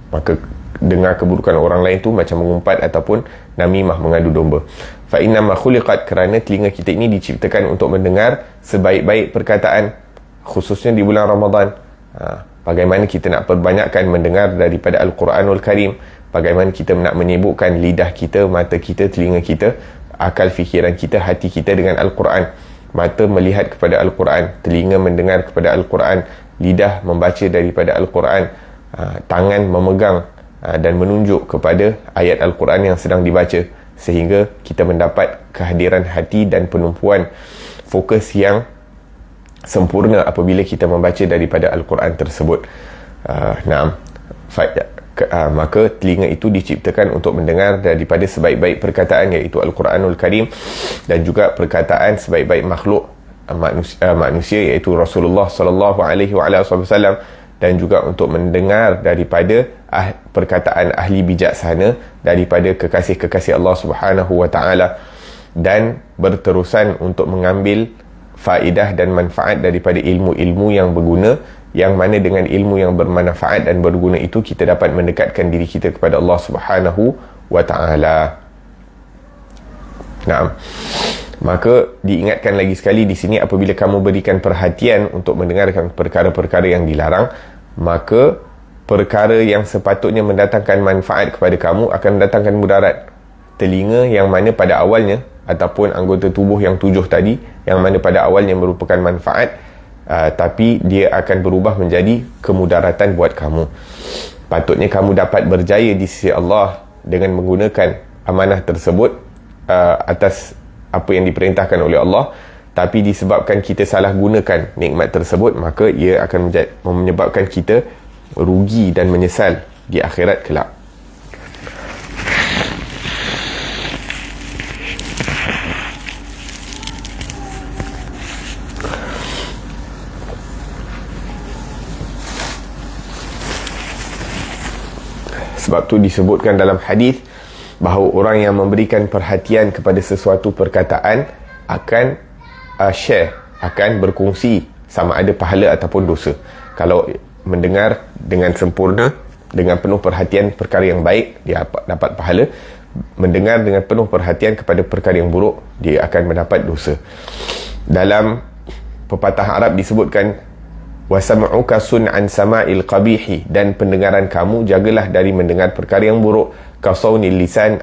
Speaker 1: Maka dengar keburukan orang lain tu macam mengumpat ataupun namimah, mengadu domba. Fa inna ma khuliqat, kerana telinga kita ini diciptakan untuk mendengar sebaik-baik perkataan, khususnya di bulan Ramadan. Bagaimana kita nak perbanyakkan mendengar daripada Al-Quranul Karim, bagaimana kita nak menyibukkan lidah kita, mata kita, telinga kita, akal fikiran kita, hati kita dengan Al-Quran. Mata melihat kepada Al-Quran, telinga mendengar kepada Al-Quran, lidah membaca daripada Al-Quran, tangan memegang dan menunjuk kepada ayat Al-Quran yang sedang dibaca, sehingga kita mendapat kehadiran hati dan penumpuan fokus yang sempurna apabila kita membaca daripada Al-Quran tersebut. Maka telinga itu diciptakan untuk mendengar daripada sebaik-baik perkataan, iaitu Al-Quranul Karim, dan juga perkataan sebaik-baik makhluk manusia, iaitu Rasulullah sallallahu alaihi wasallam, dan juga untuk mendengar daripada perkataan ahli bijaksana, daripada kekasih-kekasih Allah Subhanahu wa taala, dan berterusan untuk mengambil faedah dan manfaat daripada ilmu-ilmu yang berguna, yang mana dengan ilmu yang bermanfaat dan berguna itu kita dapat mendekatkan diri kita kepada Allah Subhanahu wa taala. Maka diingatkan lagi sekali di sini, apabila kamu berikan perhatian untuk mendengarkan perkara-perkara yang dilarang, maka perkara yang sepatutnya mendatangkan manfaat kepada kamu akan mendatangkan mudarat. Telinga yang mana pada awalnya, ataupun anggota tubuh yang 7 tadi, yang mana pada awalnya merupakan manfaat, tapi dia akan berubah menjadi kemudaratan buat kamu. Patutnya kamu dapat berjaya di sisi Allah dengan menggunakan amanah tersebut atas apa yang diperintahkan oleh Allah, tapi disebabkan kita salah gunakan nikmat tersebut, maka ia akan menyebabkan kita rugi dan menyesal di akhirat kelak. Sebab tu disebutkan dalam hadis bahawa orang yang memberikan perhatian kepada sesuatu perkataan akan share, akan berkongsi sama ada pahala ataupun dosa. Kalau mendengar dengan sempurna, dengan penuh perhatian perkara yang baik, dia dapat pahala. Mendengar dengan penuh perhatian kepada perkara yang buruk, dia akan mendapat dosa. Dalam pepatah Arab disebutkan, wasam'uka sun'an sama'il qabihi, dan pendengaran kamu jagalah dari mendengar perkara yang buruk, kasaunil lisan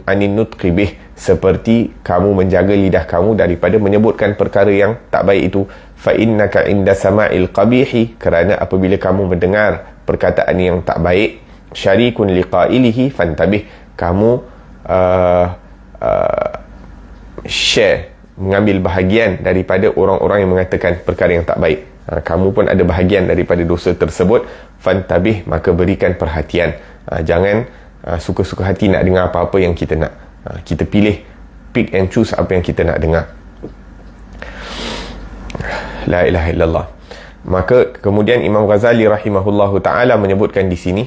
Speaker 1: anin nutqi bih, seperti kamu menjaga lidah kamu daripada menyebutkan perkara yang tak baik itu. Fa innaka inda sama'il qabihi, kerana apabila kamu mendengar perkataan yang tak baik, syarikun liqailihi fantabih, kamu share, mengambil bahagian daripada orang-orang yang mengatakan perkara yang tak baik. Kamu pun ada bahagian daripada dosa tersebut. Fantabih, maka berikan perhatian. Jangan suka-suka hati nak dengar apa-apa yang kita nak. Kita pick and choose apa yang kita nak dengar. La ilaha illallah. Maka kemudian Imam Ghazali rahimahullahu ta'ala menyebutkan di sini,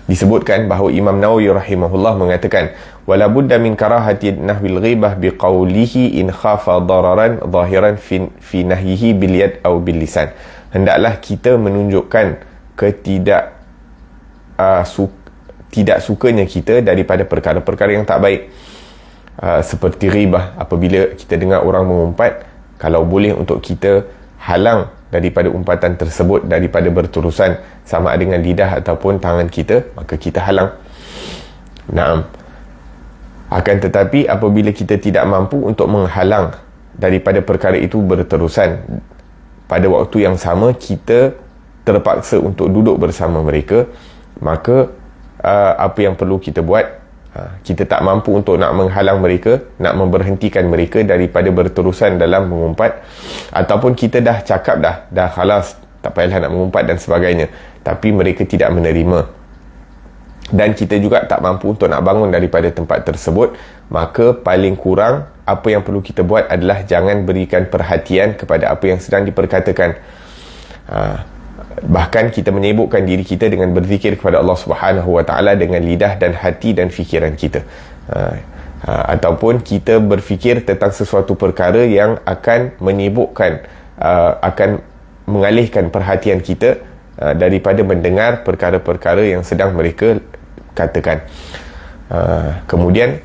Speaker 1: disebutkan bahawa Imam Nawawi rahimahullah mengatakan, wala budda min karahati nahwil ghibah biqaulihi in khafa dararan zahiran fi nahyihi bil yad aw bil lisan. Hendaklah kita menunjukkan tidak sukanya kita daripada perkara-perkara yang tak baik, seperti ghibah. Apabila kita dengar orang mengumpat, kalau boleh untuk kita menghalang daripada umpatan tersebut daripada berterusan, sama ada dengan lidah ataupun tangan kita, maka kita halang. Naam. Akan tetapi apabila kita tidak mampu untuk menghalang daripada perkara itu berterusan, pada waktu yang sama kita terpaksa untuk duduk bersama mereka, maka apa yang perlu kita buat, kita tak mampu untuk nak menghalang mereka, nak memberhentikan mereka daripada berterusan dalam mengumpat, ataupun kita dah cakap dah khalas, tak payahlah nak mengumpat dan sebagainya, tapi mereka tidak menerima, dan kita juga tak mampu untuk nak bangun daripada tempat tersebut, maka paling kurang apa yang perlu kita buat adalah jangan berikan perhatian kepada apa yang sedang diperkatakan. Bahkan kita menyibukkan diri kita dengan berzikir kepada Allah Subhanahu Wa Taala dengan lidah dan hati dan fikiran kita, ataupun kita berfikir tentang sesuatu perkara yang akan menyibukkan, akan mengalihkan perhatian kita daripada mendengar perkara-perkara yang sedang mereka katakan. Kemudian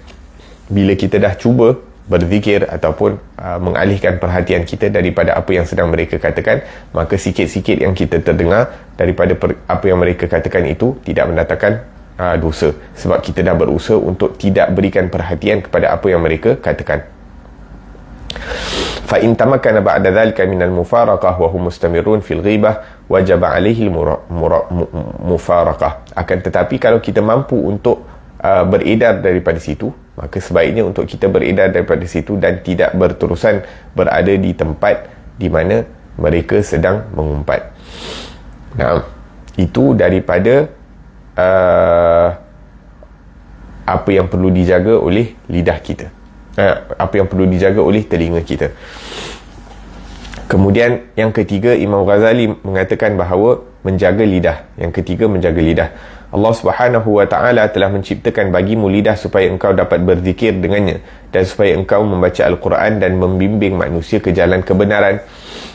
Speaker 1: bila kita dah cuba berzikir ataupun mengalihkan perhatian kita daripada apa yang sedang mereka katakan, maka sikit-sikit yang kita terdengar daripada apa yang mereka katakan itu tidak mendatangkan dosa, sebab kita dah berusaha untuk tidak berikan perhatian kepada apa yang mereka katakan. Fa in tamakkana ba'da dhalika min al-mufaraqah wa hum mustamirrun fil ghibah wajaba 'alaihi al-mufaraqah. Akan tetapi kalau kita mampu untuk beredar daripada situ, maka sebaiknya untuk kita beredar daripada situ dan tidak berterusan berada di tempat di mana mereka sedang mengumpat. Nah, itu daripada apa yang perlu dijaga oleh lidah kita, apa yang perlu dijaga oleh telinga kita. Kemudian yang ketiga, Imam Ghazali mengatakan bahawa menjaga lidah. Yang ketiga, menjaga lidah. Allah Subhanahu Wa Taala telah menciptakan bagimu lidah supaya engkau dapat berzikir dengannya, dan supaya engkau membaca Al-Quran dan membimbing manusia ke jalan kebenaran,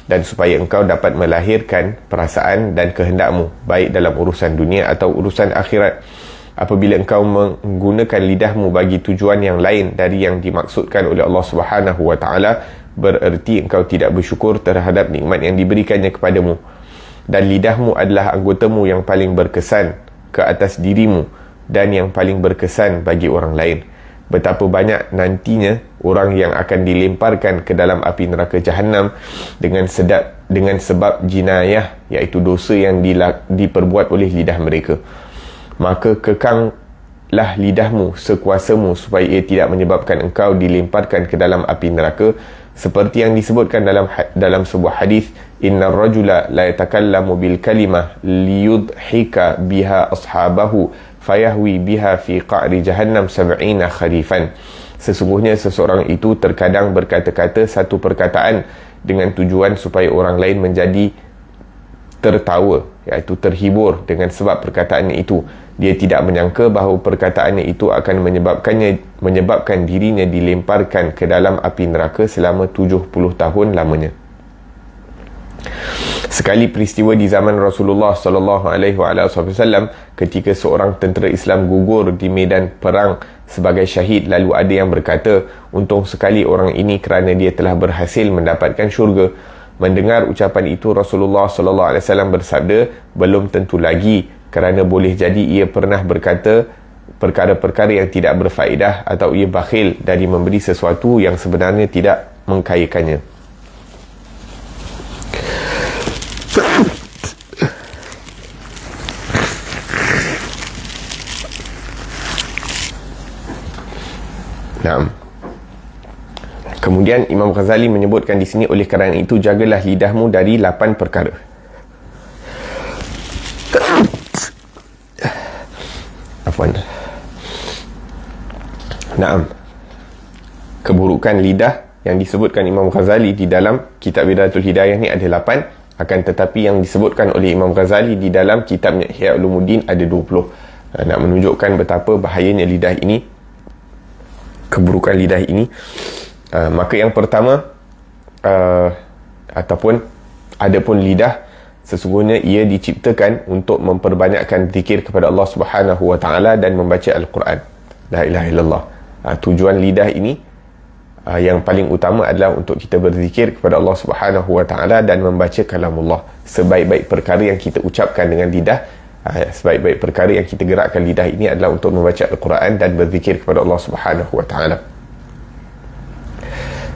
Speaker 1: dan supaya engkau dapat melahirkan perasaan dan kehendakmu, baik dalam urusan dunia atau urusan akhirat. Apabila engkau menggunakan lidahmu bagi tujuan yang lain dari yang dimaksudkan oleh Allah Subhanahu Wa Taala, bererti engkau tidak bersyukur terhadap nikmat yang diberikannya kepadamu. Dan lidahmu adalah anggotamu yang paling berkesan ke atas dirimu dan yang paling berkesan bagi orang lain. Betapa banyak nantinya orang yang akan dilemparkan ke dalam api neraka Jahannam dengan sebab jinayah, iaitu dosa yang diperbuat oleh lidah mereka. Maka kekanglah lidahmu sekuasamu supaya ia tidak menyebabkan engkau dilemparkan ke dalam api neraka, seperti yang disebutkan dalam sebuah hadis, innar rajula la yatakallamu bil kalimah liyudhika biha ashabahu fayahwi biha fi qa'ri jahannam 70 kharifan. Sesungguhnya seseorang itu terkadang berkata-kata satu perkataan dengan tujuan supaya orang lain menjadi tertawa, iaitu terhibur dengan sebab perkataannya itu. Dia tidak menyangka bahawa perkataannya itu akan menyebabkan dirinya dilemparkan ke dalam api neraka selama 70 tahun lamanya. Sekali peristiwa di zaman Rasulullah sallallahu alaihi wasallam, ketika seorang tentera Islam gugur di medan perang sebagai syahid, lalu ada yang berkata, untung sekali orang ini kerana dia telah berhasil mendapatkan syurga. Mendengar ucapan itu, Rasulullah sallallahu alaihi wasallam bersabda, belum tentu lagi, kerana boleh jadi ia pernah berkata perkara-perkara yang tidak berfaedah, atau ia bakhil dari memberi sesuatu yang sebenarnya tidak mengkayakannya. Naam. Kemudian Imam Ghazali menyebutkan di sini, oleh kerana itu jagalah lidahmu dari 8 perkara. Afwan. Naam. Keburukan lidah yang disebutkan Imam Ghazali di dalam kitab Bidayatul Hidayah ni ada 8, akan tetapi yang disebutkan oleh Imam Ghazali di dalam kitabnya Ihya Ulumuddin ada 20. Nak menunjukkan betapa bahayanya lidah ini, keburukan lidah ini. Maka yang pertama, ataupun adapun lidah, sesungguhnya ia diciptakan untuk memperbanyakkan zikir kepada Allah Subhanahu Wa Taala dan membaca Al-Quran. La ilaha illallah. Tujuan lidah ini yang paling utama adalah untuk kita berzikir kepada Allah Subhanahu wa taala dan membaca kalamullah. Sebaik-baik perkara yang kita ucapkan dengan lidah, sebaik-baik perkara yang kita gerakkan lidah ini adalah untuk membaca Al-Quran dan berzikir kepada Allah Subhanahu wa taala.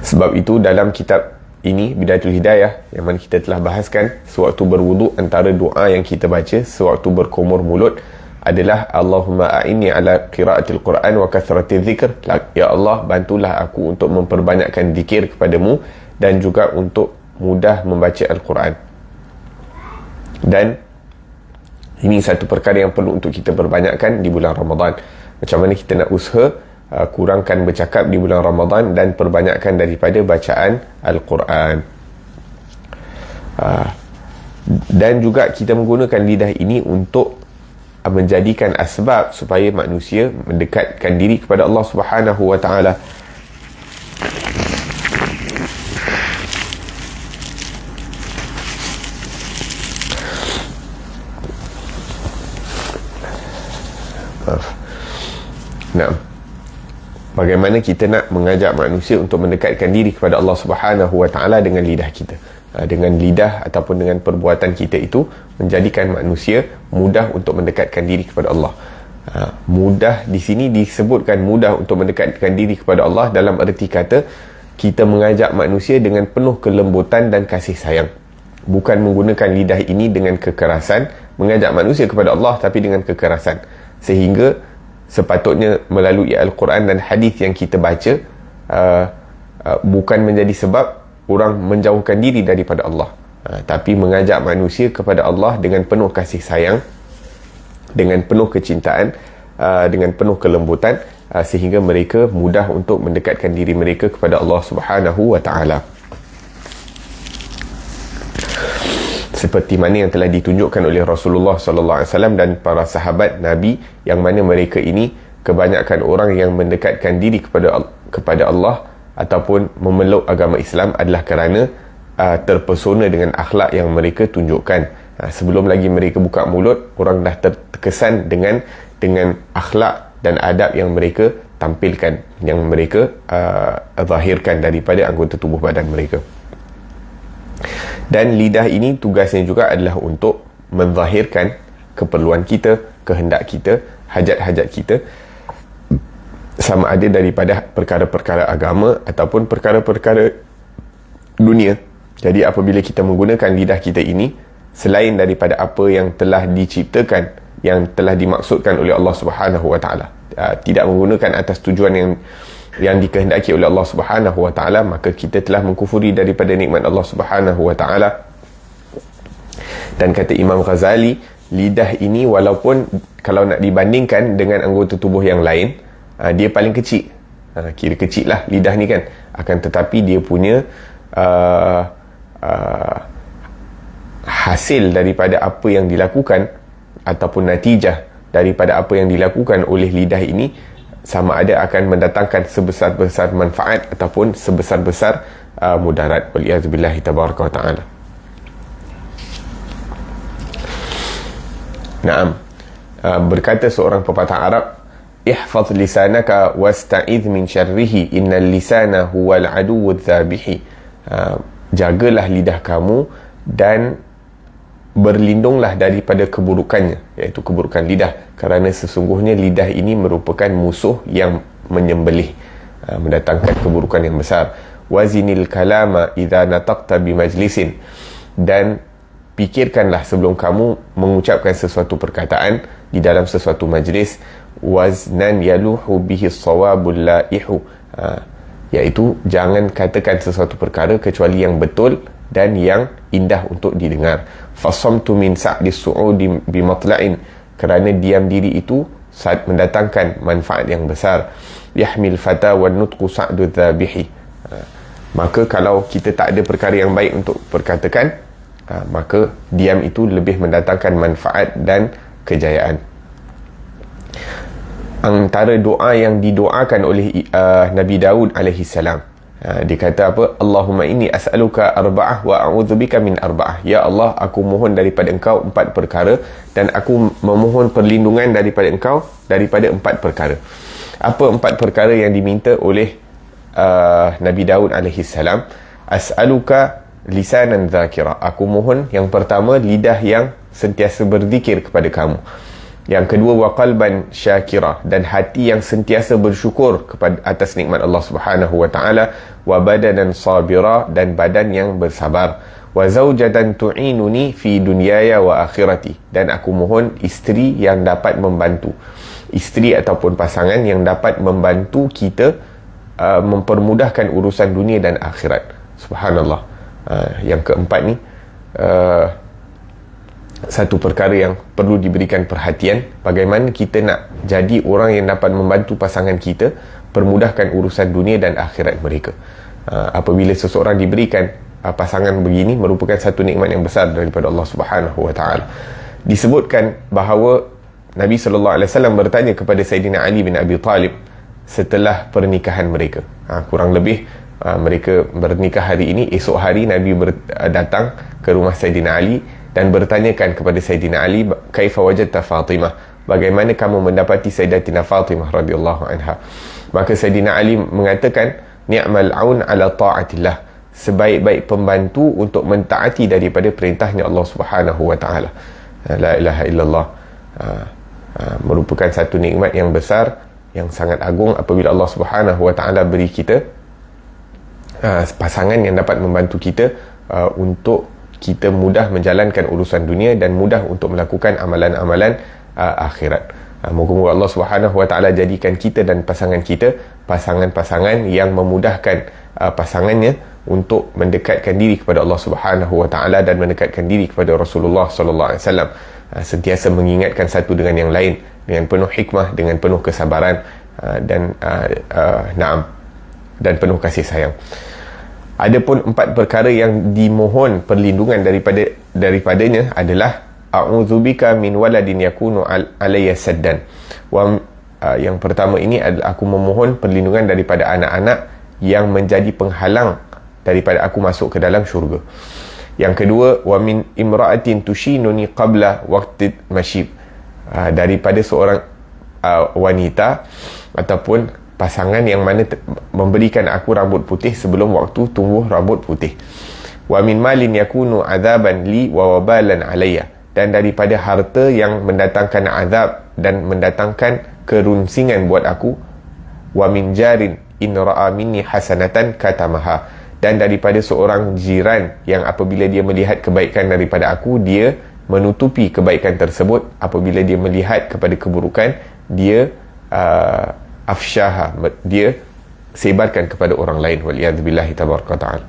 Speaker 1: Sebab itu dalam kitab ini, Bidayatul Hidayah, yang mana kita telah bahaskan, sewaktu berwudu antara doa yang kita baca sewaktu berkumur mulut adalah Allahumma a'inni ala qiraatil Quran wa kathratiz zikr. Ya Allah, bantulah aku untuk memperbanyakkan zikir kepadamu dan juga untuk mudah membaca Al-Quran. Dan ini satu perkara yang perlu untuk kita perbanyakkan di bulan Ramadan. Macam mana kita nak usaha kurangkan bercakap di bulan Ramadan dan perbanyakkan daripada bacaan Al-Quran. Dan juga kita menggunakan lidah ini untuk menjadikan asbab supaya manusia mendekatkan diri kepada Allah Subhanahu wa taala. Nah, bagaimana kita nak mengajak manusia untuk mendekatkan diri kepada Allah Subhanahu wa taala dengan lidah kita? Dengan lidah ataupun dengan perbuatan kita itu menjadikan manusia mudah untuk mendekatkan diri kepada Allah. Mudah di sini disebutkan mudah untuk mendekatkan diri kepada Allah dalam erti kata kita mengajak manusia dengan penuh kelembutan dan kasih sayang. Bukan menggunakan lidah ini dengan kekerasan, mengajak manusia kepada Allah tapi dengan kekerasan. Sehingga sepatutnya melalui Al-Quran dan hadis yang kita baca bukan menjadi sebab orang menjauhkan diri daripada Allah, tapi mengajak manusia kepada Allah dengan penuh kasih sayang, dengan penuh kecintaan, dengan penuh kelembutan, sehingga mereka mudah untuk mendekatkan diri mereka kepada Allah Subhanahu wa taala. Seperti mana yang telah ditunjukkan oleh Rasulullah sallallahu alaihi wasallam dan para sahabat Nabi, yang mana mereka ini kebanyakan orang yang mendekatkan diri kepada Allah ataupun memeluk agama Islam adalah kerana terpesona dengan akhlak yang mereka tunjukkan. Sebelum lagi mereka buka mulut, orang dah terkesan dengan akhlak dan adab yang mereka tampilkan, yang mereka zahirkan daripada anggota tubuh badan mereka. Dan lidah ini tugasnya juga adalah untuk menzahirkan keperluan kita, kehendak kita, hajat-hajat kita, sama ada daripada perkara-perkara agama ataupun perkara-perkara dunia. Jadi apabila kita menggunakan lidah kita ini selain daripada apa yang telah diciptakan, yang telah dimaksudkan oleh Allah Subhanahu wa taala, tidak menggunakan atas tujuan yang dikehendaki oleh Allah Subhanahu wa taala, maka kita telah mengkufuri daripada nikmat Allah Subhanahu wa taala. Dan kata Imam Ghazali, lidah ini walaupun kalau nak dibandingkan dengan anggota tubuh yang lain, dia paling kecil. Kira kecil lah lidah ni kan. Akan tetapi dia punya hasil daripada apa yang dilakukan ataupun natijah daripada apa yang dilakukan oleh lidah ini sama ada akan mendatangkan sebesar-besar manfaat ataupun sebesar-besar mudarat. Waliyazubillahi tabaraka wa ta'ala. Naam. Berkata seorang pepatah Arab, ihfaz lisanaka wasta'idh min syarrihi innal lisana huwal aduwwudz zabihi. Jagalah lidah kamu dan berlindunglah daripada keburukannya, iaitu keburukan lidah, kerana sesungguhnya lidah ini merupakan musuh yang menyembelih, mendatangkan keburukan yang besar. Wazinil kalama idza nataqta bi majlisin, dan pikirkanlah sebelum kamu mengucapkan sesuatu perkataan di dalam sesuatu majlis. Waznan yaluhu bihi as-sawabul laihu, iaitu jangan katakan sesuatu perkara kecuali yang betul dan yang indah untuk didengar. Fasamtu min sa'dis su'udi bimatla'in, kerana diam diri itu saat mendatangkan manfaat yang besar. Yahmil fata wan nutqu sa'du dhabihi, maka kalau kita tak ada perkara yang baik untuk perkatakan, maka diam itu lebih mendatangkan manfaat dan kejayaan. Antara doa yang didoakan oleh Nabi Daud alaihi salam, dia kata apa? Allahumma inni as'aluka arba'ah wa a'udzubika min arba'ah. Ya Allah, aku mohon daripada engkau 4 perkara dan aku memohon perlindungan daripada engkau daripada 4 perkara. Apa 4 perkara yang diminta oleh Nabi Daud alaihi salam, as'aluka lisanan dzakira, aku mohon yang pertama lidah yang sentiasa berzikir kepada kamu, yang kedua wa qalban syakira, dan hati yang sentiasa bersyukur kepada atas nikmat Allah Subhanahu wa taala, wa badanan sabira, dan badan yang bersabar, wa zaujatan tu'inuni fi dunyaya wa akhirati, dan aku mohon isteri yang dapat membantu, isteri ataupun pasangan yang dapat membantu kita mempermudahkan urusan dunia dan akhirat. Subhanallah. Yang keempat ni satu perkara yang perlu diberikan perhatian, bagaimana kita nak jadi orang yang dapat membantu pasangan kita permudahkan urusan dunia dan akhirat mereka. Apabila seseorang diberikan pasangan begini, merupakan satu nikmat yang besar daripada Allah Subhanahu wa taala. Disebutkan bahawa Nabi sallallahu alaihi wasallam bertanya kepada Sayyidina Ali bin Abi Talib setelah pernikahan mereka. Kurang lebih mereka bernikah hari ini, esok hari Nabi datang ke rumah Sayyidina Ali dan bertanyakan kepada Sayyidina Ali, kaifa wajadta Fatimah, bagaimana kamu mendapati Sayyidatina Fatimah radhiyallahu anha. Maka Sayyidina Ali mengatakan, ni'mal aun ala ta'atillah, sebaik-baik pembantu untuk mentaati daripada perintahnya Allah Subhanahu wa taala. La ilaha illallah. Merupakan satu nikmat yang besar, yang sangat agung apabila Allah Subhanahu wa taala beri kita pasangan yang dapat membantu kita untuk kita mudah menjalankan urusan dunia dan mudah untuk melakukan amalan-amalan akhirat. Moga-moga Allah Subhanahu wa taala jadikan kita dan pasangan kita pasangan-pasangan yang memudahkan pasangannya untuk mendekatkan diri kepada Allah Subhanahu wa taala dan mendekatkan diri kepada Rasulullah sallallahu alaihi wasallam, sentiasa mengingatkan satu dengan yang lain dengan penuh hikmah, dengan penuh kesabaran dan penuh kasih sayang. Adapun 4 perkara yang dimohon perlindungan daripadanya adalah a'udzubika min waladin yakunu alayya saddan. Yang pertama ini adalah aku memohon perlindungan daripada anak-anak yang menjadi penghalang daripada aku masuk ke dalam syurga. Yang kedua, wa min imra'atin tushinuni qabla waqti mashib, daripada seorang wanita ataupun pasangan yang mana memberikan aku rambut putih sebelum waktu tumbuh rambut putih. Wa min malin yakunu adzaban li wa wabalan alayya, dan daripada harta yang mendatangkan azab dan mendatangkan kerunsingan buat aku. Wa min jarin in ra'a minni hasanatan katamaha, dan daripada seorang jiran yang apabila dia melihat kebaikan daripada aku, dia menutupi kebaikan tersebut. Apabila dia melihat kepada keburukan, dia afsyaha, dia sebarkan kepada orang lain. Waliyadzubillahi tabaraka ta'ala.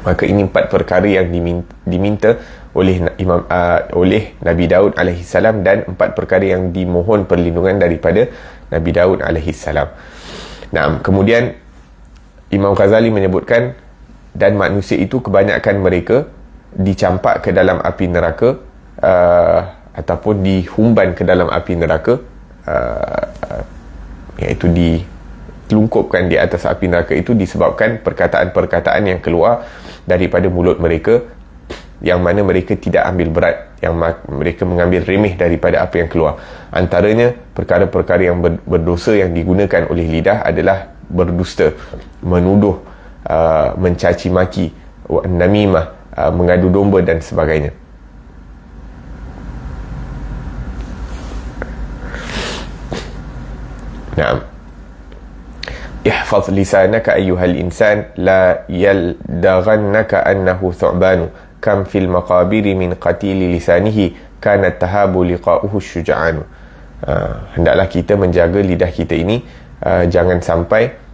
Speaker 1: Maka ini 4 perkara yang diminta oleh Nabi Daud alaihi salam, dan 4 perkara yang dimohon perlindungan daripada Nabi Daud alaihi salam. Nah, kemudian Imam Ghazali menyebutkan, dan manusia itu kebanyakan mereka dicampak ke dalam api neraka ataupun dihumban ke dalam api neraka, iaitu dilungkupkan di atas api neraka itu disebabkan perkataan-perkataan yang keluar daripada mulut mereka, yang mana mereka tidak ambil berat, yang mereka mengambil remeh daripada apa yang keluar. Antaranya perkara-perkara yang berdosa yang digunakan oleh lidah adalah berdusta, menuduh, mencaci maki, namimah, mengadu domba dan sebagainya. Naam. Ihfaz lisanaka ayyuhal insan, la yaldaghannaka annahu thu'banu, kam fil maqabiri min qatili lisanihi kana tahabu liqa'uhu syuja'anu. Hendaklah kita menjaga lidah kita ini, jangan sampai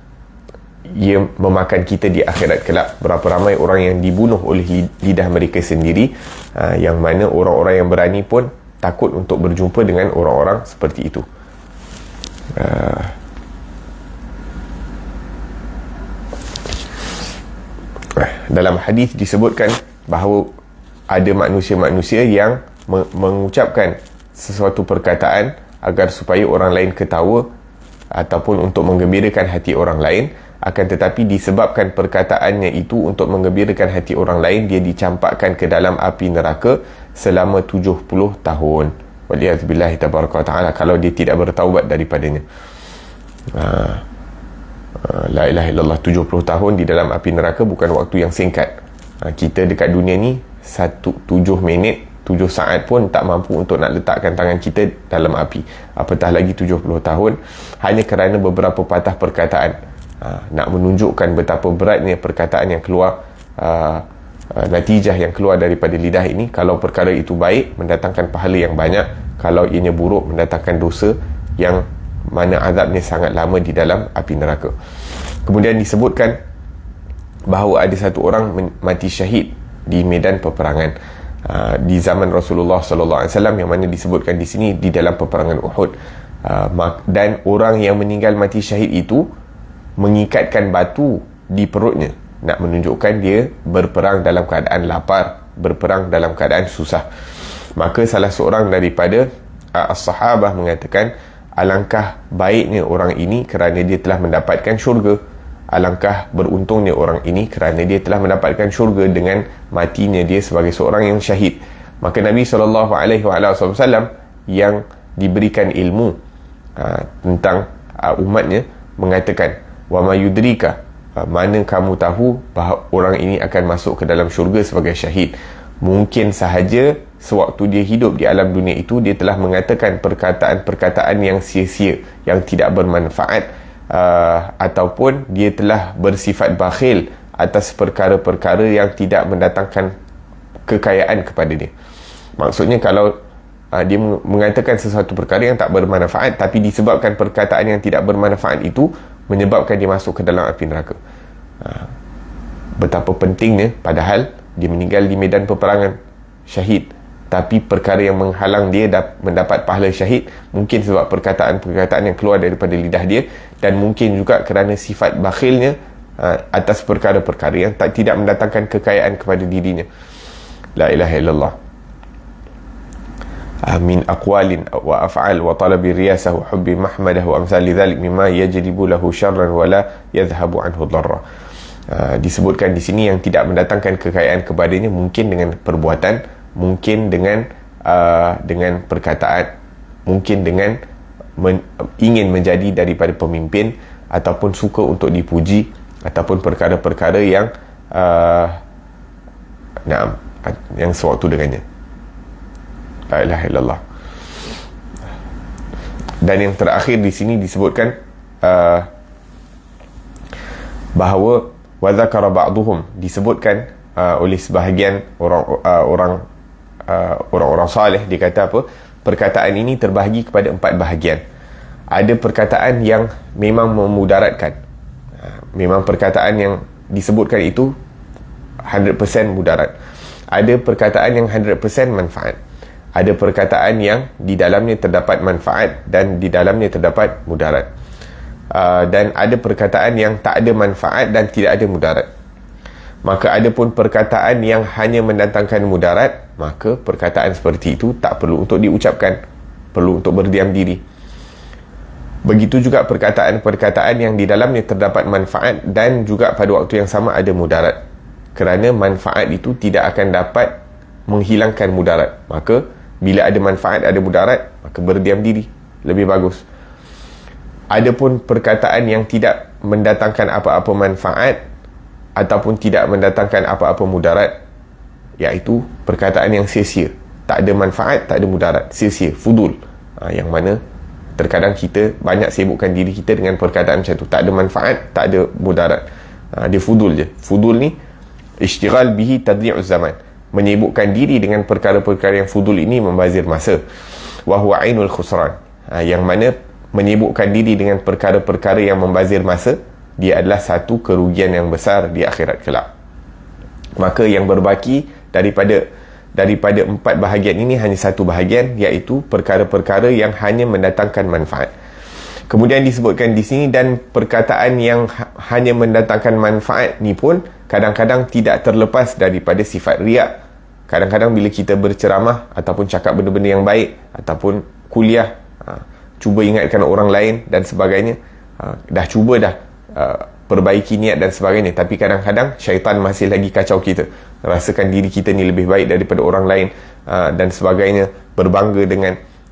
Speaker 1: ia memakan kita di akhirat kelak. Berapa ramai orang yang dibunuh oleh lidah mereka sendiri, yang mana orang-orang yang berani pun takut untuk berjumpa dengan orang-orang seperti itu. Dalam hadis disebutkan bahawa ada manusia-manusia yang mengucapkan sesuatu perkataan agar supaya orang lain ketawa ataupun untuk menggembirakan hati orang lain, akan tetapi disebabkan perkataannya itu untuk menggembirakan hati orang lain, dia dicampakkan ke dalam api neraka selama 70 tahun. Waliyadzubillahi tabaraka ta'ala, kalau dia tidak bertaubat daripadanya. La ilaha illallah, 70 tahun di dalam api neraka bukan waktu yang singkat. Kita dekat dunia ni 7 minit 7 saat pun tak mampu untuk nak letakkan tangan kita dalam api, apatah lagi 70 tahun hanya kerana beberapa patah perkataan. Nak menunjukkan betapa beratnya perkataan yang keluar, natijah yang keluar daripada lidah ini. Kalau perkara itu baik, mendatangkan pahala yang banyak. Kalau ianya buruk, mendatangkan dosa yang mana azabnya sangat lama di dalam api neraka. Kemudian disebutkan bahawa ada satu orang mati syahid di medan peperangan di zaman Rasulullah sallallahu alaihi wasallam, yang mana disebutkan di sini di dalam peperangan Uhud. Dan orang yang meninggal mati syahid itu mengikatkan batu di perutnya, nak menunjukkan dia berperang dalam keadaan lapar, berperang dalam keadaan susah. Maka salah seorang daripada as-sahabah mengatakan, alangkah baiknya orang ini kerana dia telah mendapatkan syurga. Alangkah beruntungnya orang ini kerana dia telah mendapatkan syurga dengan matinya dia sebagai seorang yang syahid. Maka Nabi SAW yang diberikan ilmu tentang umatnya mengatakan, wa ma yudrika, mana kamu tahu bahawa orang ini akan masuk ke dalam syurga sebagai syahid. Mungkin sahaja sewaktu dia hidup di alam dunia itu, dia telah mengatakan perkataan-perkataan yang sia-sia, yang tidak bermanfaat, ataupun dia telah bersifat bakhil atas perkara-perkara yang tidak mendatangkan kekayaan kepada dia. Maksudnya kalau dia mengatakan sesuatu perkara yang tak bermanfaat, tapi disebabkan perkataan yang tidak bermanfaat itu menyebabkan dia masuk ke dalam api neraka. Betapa pentingnya, padahal dia meninggal di medan peperangan syahid, tapi perkara yang menghalang dia mendapat pahala syahid mungkin sebab perkataan-perkataan yang keluar daripada lidah dia, dan mungkin juga kerana sifat bakhilnya atas perkara-perkara yang tidak mendatangkan kekayaan kepada dirinya. La ilaha illallah. Min aqwalin wa af'al wa talabi riyasah wa hubbi mahmadah wa amsali dhalik mimma yajlibu lahu syarran wa la yadhhabu anhu dharra. Disebutkan di sini yang tidak mendatangkan kekayaan kepadanya, mungkin dengan perbuatan, mungkin dengan perkataan, mungkin dengan ingin menjadi daripada pemimpin, ataupun suka untuk dipuji, ataupun perkara-perkara yang yang sewaktu dengannya. La ilaha illallah. Dan yang terakhir di sini disebutkan bahawa wa dzakara ba'dhum, disebutkan oleh sebahagian orang-orang salih, dia kata apa? Perkataan ini terbahagi kepada 4 bahagian. Ada perkataan yang memang memudaratkan. Memang perkataan yang disebutkan itu 100% mudarat. Ada perkataan yang 100% manfaat. Ada perkataan yang di dalamnya terdapat manfaat dan di dalamnya terdapat mudarat. Dan ada perkataan yang tak ada manfaat dan tidak ada mudarat. Maka ada pun perkataan yang hanya mendatangkan mudarat, maka perkataan seperti itu tak perlu untuk diucapkan, perlu untuk berdiam diri. Begitu juga perkataan-perkataan yang di dalamnya terdapat manfaat dan juga pada waktu yang sama ada mudarat. Kerana manfaat itu tidak akan dapat menghilangkan mudarat. Maka bila ada manfaat, ada mudarat, maka berdiam diri lebih bagus. Adapun perkataan yang tidak mendatangkan apa-apa manfaat ataupun tidak mendatangkan apa-apa mudarat, iaitu perkataan yang sia-sia, tak ada manfaat, tak ada mudarat, sia-sia, fudul. Yang mana terkadang kita banyak sibukkan diri kita dengan perkataan macam tu, tak ada manfaat, tak ada mudarat, dia fudul je. Fudul ni ishtighal bihi tadli'uz zaman, menyibukkan diri dengan perkara-perkara yang fudul ini membazir masa. Wa huwa ainul khusran, yang mana menyibukkan diri dengan perkara-perkara yang membazir masa, dia adalah satu kerugian yang besar di akhirat kelak. Maka yang berbaki daripada 4 bahagian ini hanya satu bahagian, iaitu perkara-perkara yang hanya mendatangkan manfaat. Kemudian disebutkan di sini, dan perkataan yang hanya mendatangkan manfaat ni pun kadang-kadang tidak terlepas daripada sifat riak. Kadang-kadang bila kita berceramah ataupun cakap benda-benda yang baik ataupun kuliah, cuba ingatkan orang lain dan sebagainya, dah cuba dah perbaiki niat dan sebagainya, tapi kadang-kadang syaitan masih lagi kacau kita, rasakan diri kita ni lebih baik daripada orang lain dan sebagainya, berbangga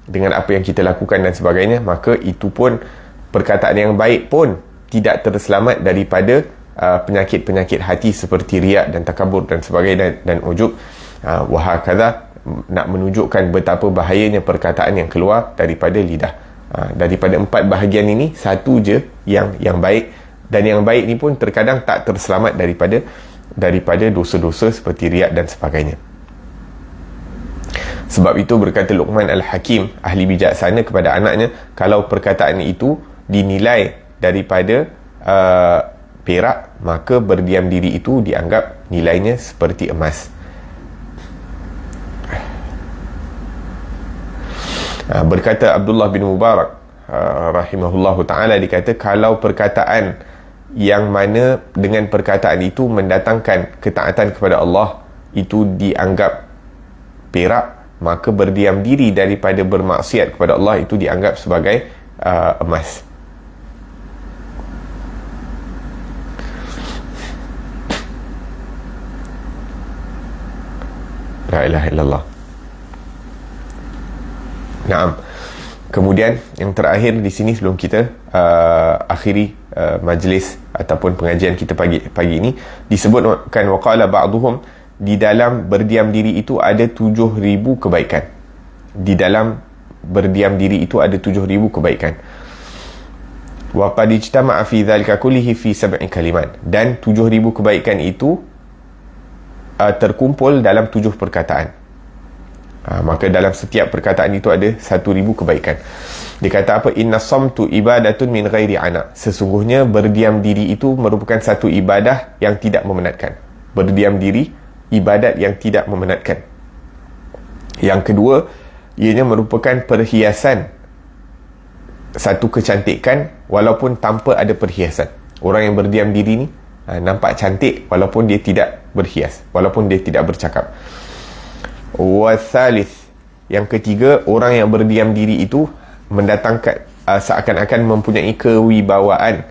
Speaker 1: dengan apa yang kita lakukan dan sebagainya. Maka itu pun, perkataan yang baik pun tidak terselamat daripada penyakit-penyakit hati seperti riak dan takabur dan sebagainya dan ujub. Wahakadha, nak menunjukkan betapa bahayanya perkataan yang keluar daripada lidah. Daripada 4 bahagian ini, satu je yang baik, dan yang baik ni pun terkadang tak terselamat daripada dosa-dosa seperti riak dan sebagainya. Sebab itu berkata Luqman Al-Hakim, ahli bijaksana, kepada anaknya, kalau perkataan itu dinilai daripada perak, maka berdiam diri itu dianggap nilainya seperti emas. Berkata Abdullah bin Mubarak rahimahullahu ta'ala, dikata kalau perkataan yang mana dengan perkataan itu mendatangkan ketaatan kepada Allah itu dianggap perak, maka berdiam diri daripada bermaksiat kepada Allah itu dianggap sebagai emas. La ilaha illallah. Naam. Kemudian yang terakhir di sini sebelum kita akhiri majlis ataupun pengajian kita pagi ini, disebutkan waqala ba'duhum, di dalam berdiam diri itu ada 7,000 kebaikan. Di dalam berdiam diri itu ada 7,000 kebaikan. Wa qad ijtama'a fi dhalika kullihi fi 7 kalimat, dan 7,000 kebaikan itu terkumpul dalam 7 perkataan. Maka dalam setiap perkataan itu ada 1,000 kebaikan. Dia kata apa? Inna samtu ibadatun min ghairi ana. Sesungguhnya berdiam diri itu merupakan satu ibadah yang tidak memenatkan. Berdiam diri, ibadat yang tidak memenatkan. Yang kedua, ianya merupakan perhiasan, satu kecantikan walaupun tanpa ada perhiasan. Orang yang berdiam diri ni nampak cantik walaupun dia tidak berhias, walaupun dia tidak bercakap. Wathalith, yang ketiga, orang yang berdiam diri itu mendatangkan seakan-akan mempunyai kewibawaan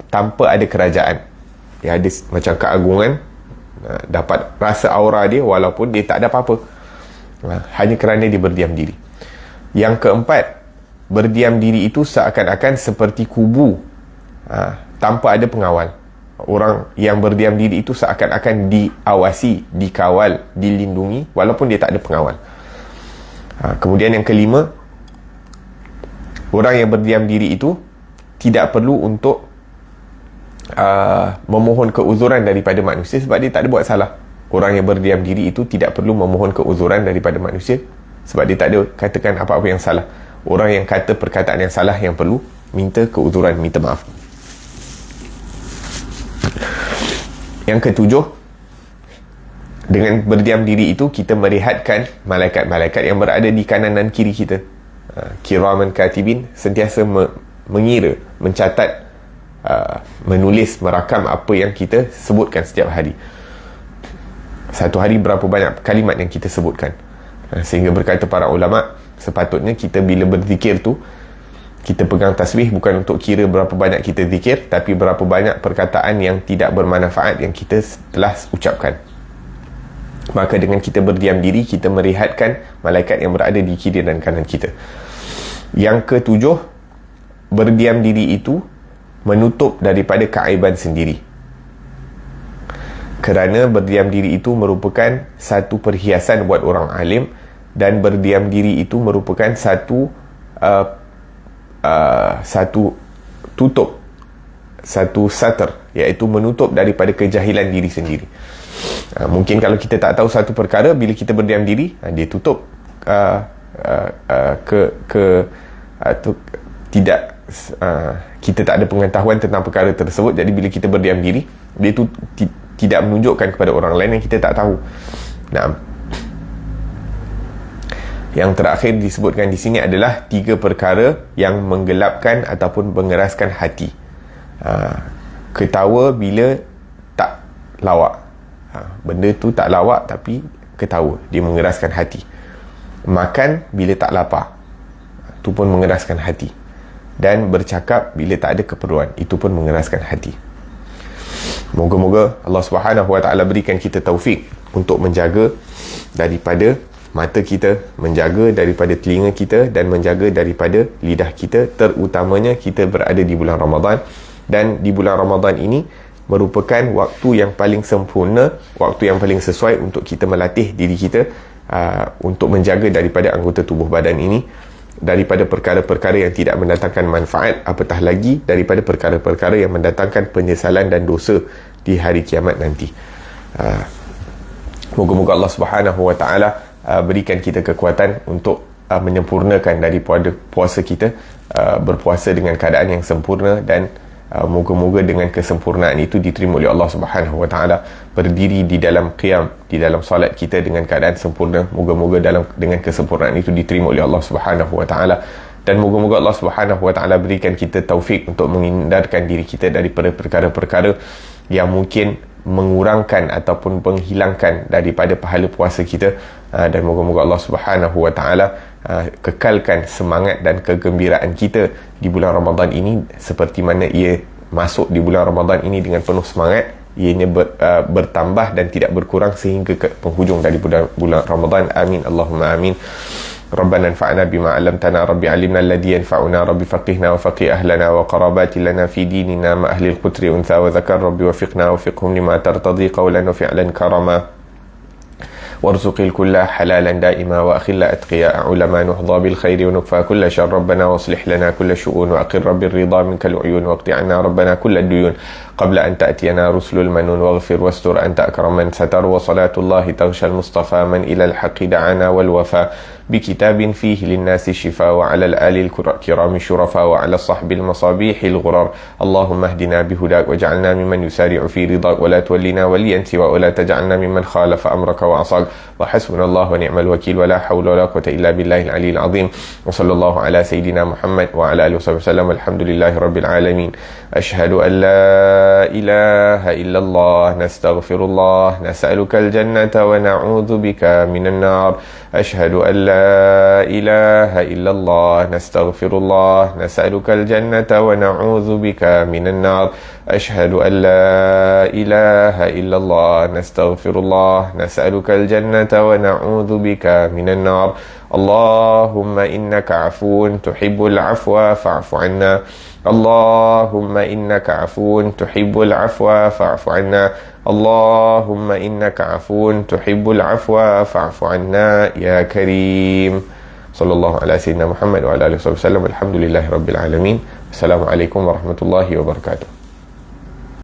Speaker 1: tanpa ada kerajaan. Dia ada macam keagungan, dapat rasa aura dia walaupun dia tak ada apa-apa, hanya kerana dia berdiam diri. Yang keempat, berdiam diri itu seakan-akan seperti kubu tanpa ada pengawal. Orang yang berdiam diri itu seakan-akan diawasi, dikawal, dilindungi walaupun dia tak ada pengawal. Kemudian yang kelima, orang yang berdiam diri itu tidak perlu untuk memohon keuzuran daripada manusia sebab dia tak ada buat salah. Orang yang berdiam diri itu tidak perlu memohon keuzuran daripada manusia sebab dia tak ada katakan apa-apa yang salah. Orang yang kata perkataan yang salah yang perlu minta keuzuran, minta maaf. Yang ketujuh, dengan berdiam diri itu kita merehatkan malaikat-malaikat yang berada di kanan dan kiri kita. Kiraman katibin, sentiasa mengira, mencatat, menulis, merakam apa yang kita sebutkan setiap hari. Satu hari berapa banyak kalimat yang kita sebutkan. Sehingga berkata para ulama, sepatutnya kita bila berzikir tu, kita pegang tasbih bukan untuk kira berapa banyak kita zikir, tapi berapa banyak perkataan yang tidak bermanfaat yang kita telah ucapkan. Maka dengan kita berdiam diri, kita merehatkan malaikat yang berada di kiri dan kanan kita. Yang ketujuh, berdiam diri itu menutup daripada keaiban sendiri. Kerana berdiam diri itu merupakan satu perhiasan buat orang alim, dan berdiam diri itu merupakan satu tutup, satu satar, iaitu menutup daripada kejahilan diri sendiri. Mungkin kalau kita tak tahu satu perkara, bila kita berdiam diri, dia tutup tidak kita tak ada pengetahuan tentang perkara tersebut. Jadi bila kita berdiam diri, dia tu tidak menunjukkan kepada orang lain yang kita tak tahu. Yang terakhir disebutkan di sini adalah 3 perkara yang menggelapkan ataupun mengeraskan hati. Ketawa bila tak lawak. Benda tu tak lawak tapi ketawa, dia mengeraskan hati. Makan bila tak lapar, itu pun mengeraskan hati. Dan bercakap bila tak ada keperluan, itu pun mengeraskan hati. Moga-moga Allah Subhanahu Wa Taala berikan kita taufik untuk menjaga daripada mata kita, menjaga daripada telinga kita, dan menjaga daripada lidah kita, terutamanya kita berada di bulan Ramadan. Dan di bulan Ramadan ini merupakan waktu yang paling sempurna, waktu yang paling sesuai untuk kita melatih diri kita untuk menjaga daripada anggota tubuh badan ini daripada perkara-perkara yang tidak mendatangkan manfaat, apatah lagi daripada perkara-perkara yang mendatangkan penyesalan dan dosa di hari kiamat nanti. Moga-moga Allah Subhanahu Wa Taala berikan kita kekuatan untuk menyempurnakan daripada puasa kita, berpuasa dengan keadaan yang sempurna, dan moga-moga dengan kesempurnaan itu diterima oleh Allah Subhanahu Wa Taala. Berdiri di dalam qiyam, di dalam solat kita dengan keadaan sempurna, moga-moga dengan kesempurnaan itu diterima oleh Allah Subhanahu Wa Taala. Dan moga-moga Allah Subhanahu Wa Taala berikan kita taufik untuk menghindarkan diri kita daripada perkara-perkara yang mungkin mengurangkan ataupun menghilangkan daripada pahala puasa kita. Dan moga-moga Allah Subhanahu Wa Taala kekalkan semangat dan kegembiraan kita di bulan Ramadan ini seperti mana ia masuk di bulan Ramadan ini dengan penuh semangat, ianya bertambah dan tidak berkurang sehingga ke penghujung dari bulan Ramadan. Amin Allahumma amin. ربنا انفعنا بما علمتنا ربي علمنا الذي ينفعنا ربي فقهنا وفقه أهلنا وقرابات لنا في ديننا مع أهل القتر أنثى وذكر ربي وفقنا وفقهم لما ترتضي قولا وفعلا كرما وارزق الكل حلالا دائما وأخل أتقياء علماء نحظى بالخير ونكفى كل شر ربنا واصلح لنا كل شؤون وأقر بالرضا منك العيون واقض عنا ربنا كل الديون قبل أن تأتينا رسل المنون واغفر واستر أنت أكرم من ستر وصلاة الله تغشى المصطفى من إلى الحق دعانا والوفاء بكتاب فيه للناس الشفاء وعلى الآل الكرام الشرفاء وعلى الصحب المصابيح الغرار اللهم اهدنا بهداك واجعلنا ممن يسارع في رضاك ولا تولنا وليا سواك ولا تجعلنا ممن خالف أمرك وعصاك وحسبنا الله ونعم الوكيل ولا حول ولا قوة إلا بالله العلي العظيم وصلى الله على سيدنا محمد وعلى آله وصحبه وسلم الحمد لله رب العالمين أشهد أن لا إله إلا الله نستغفر الله نسألك الجنة ونعوذ بك من النار أشهد أن لا إله إلا الله نستغفر الله نسألك الجنة ونعوذ بك من النار أشهد أن لا إله إلا الله نستغفر الله نسألك الجنة ونعوذ بك من النار اللهم إنك عفو تحب العفو فاعف عنا اللهم إنك عفو تحب العفو فاعف عنا اللهم إنك عفو تحب العفو فاعف عنا يا كريم صلى الله على سيدنا محمد وعلى آله وصحبه وسلم الحمد لله رب العالمين السلام عليكم ورحمة الله وبركاته.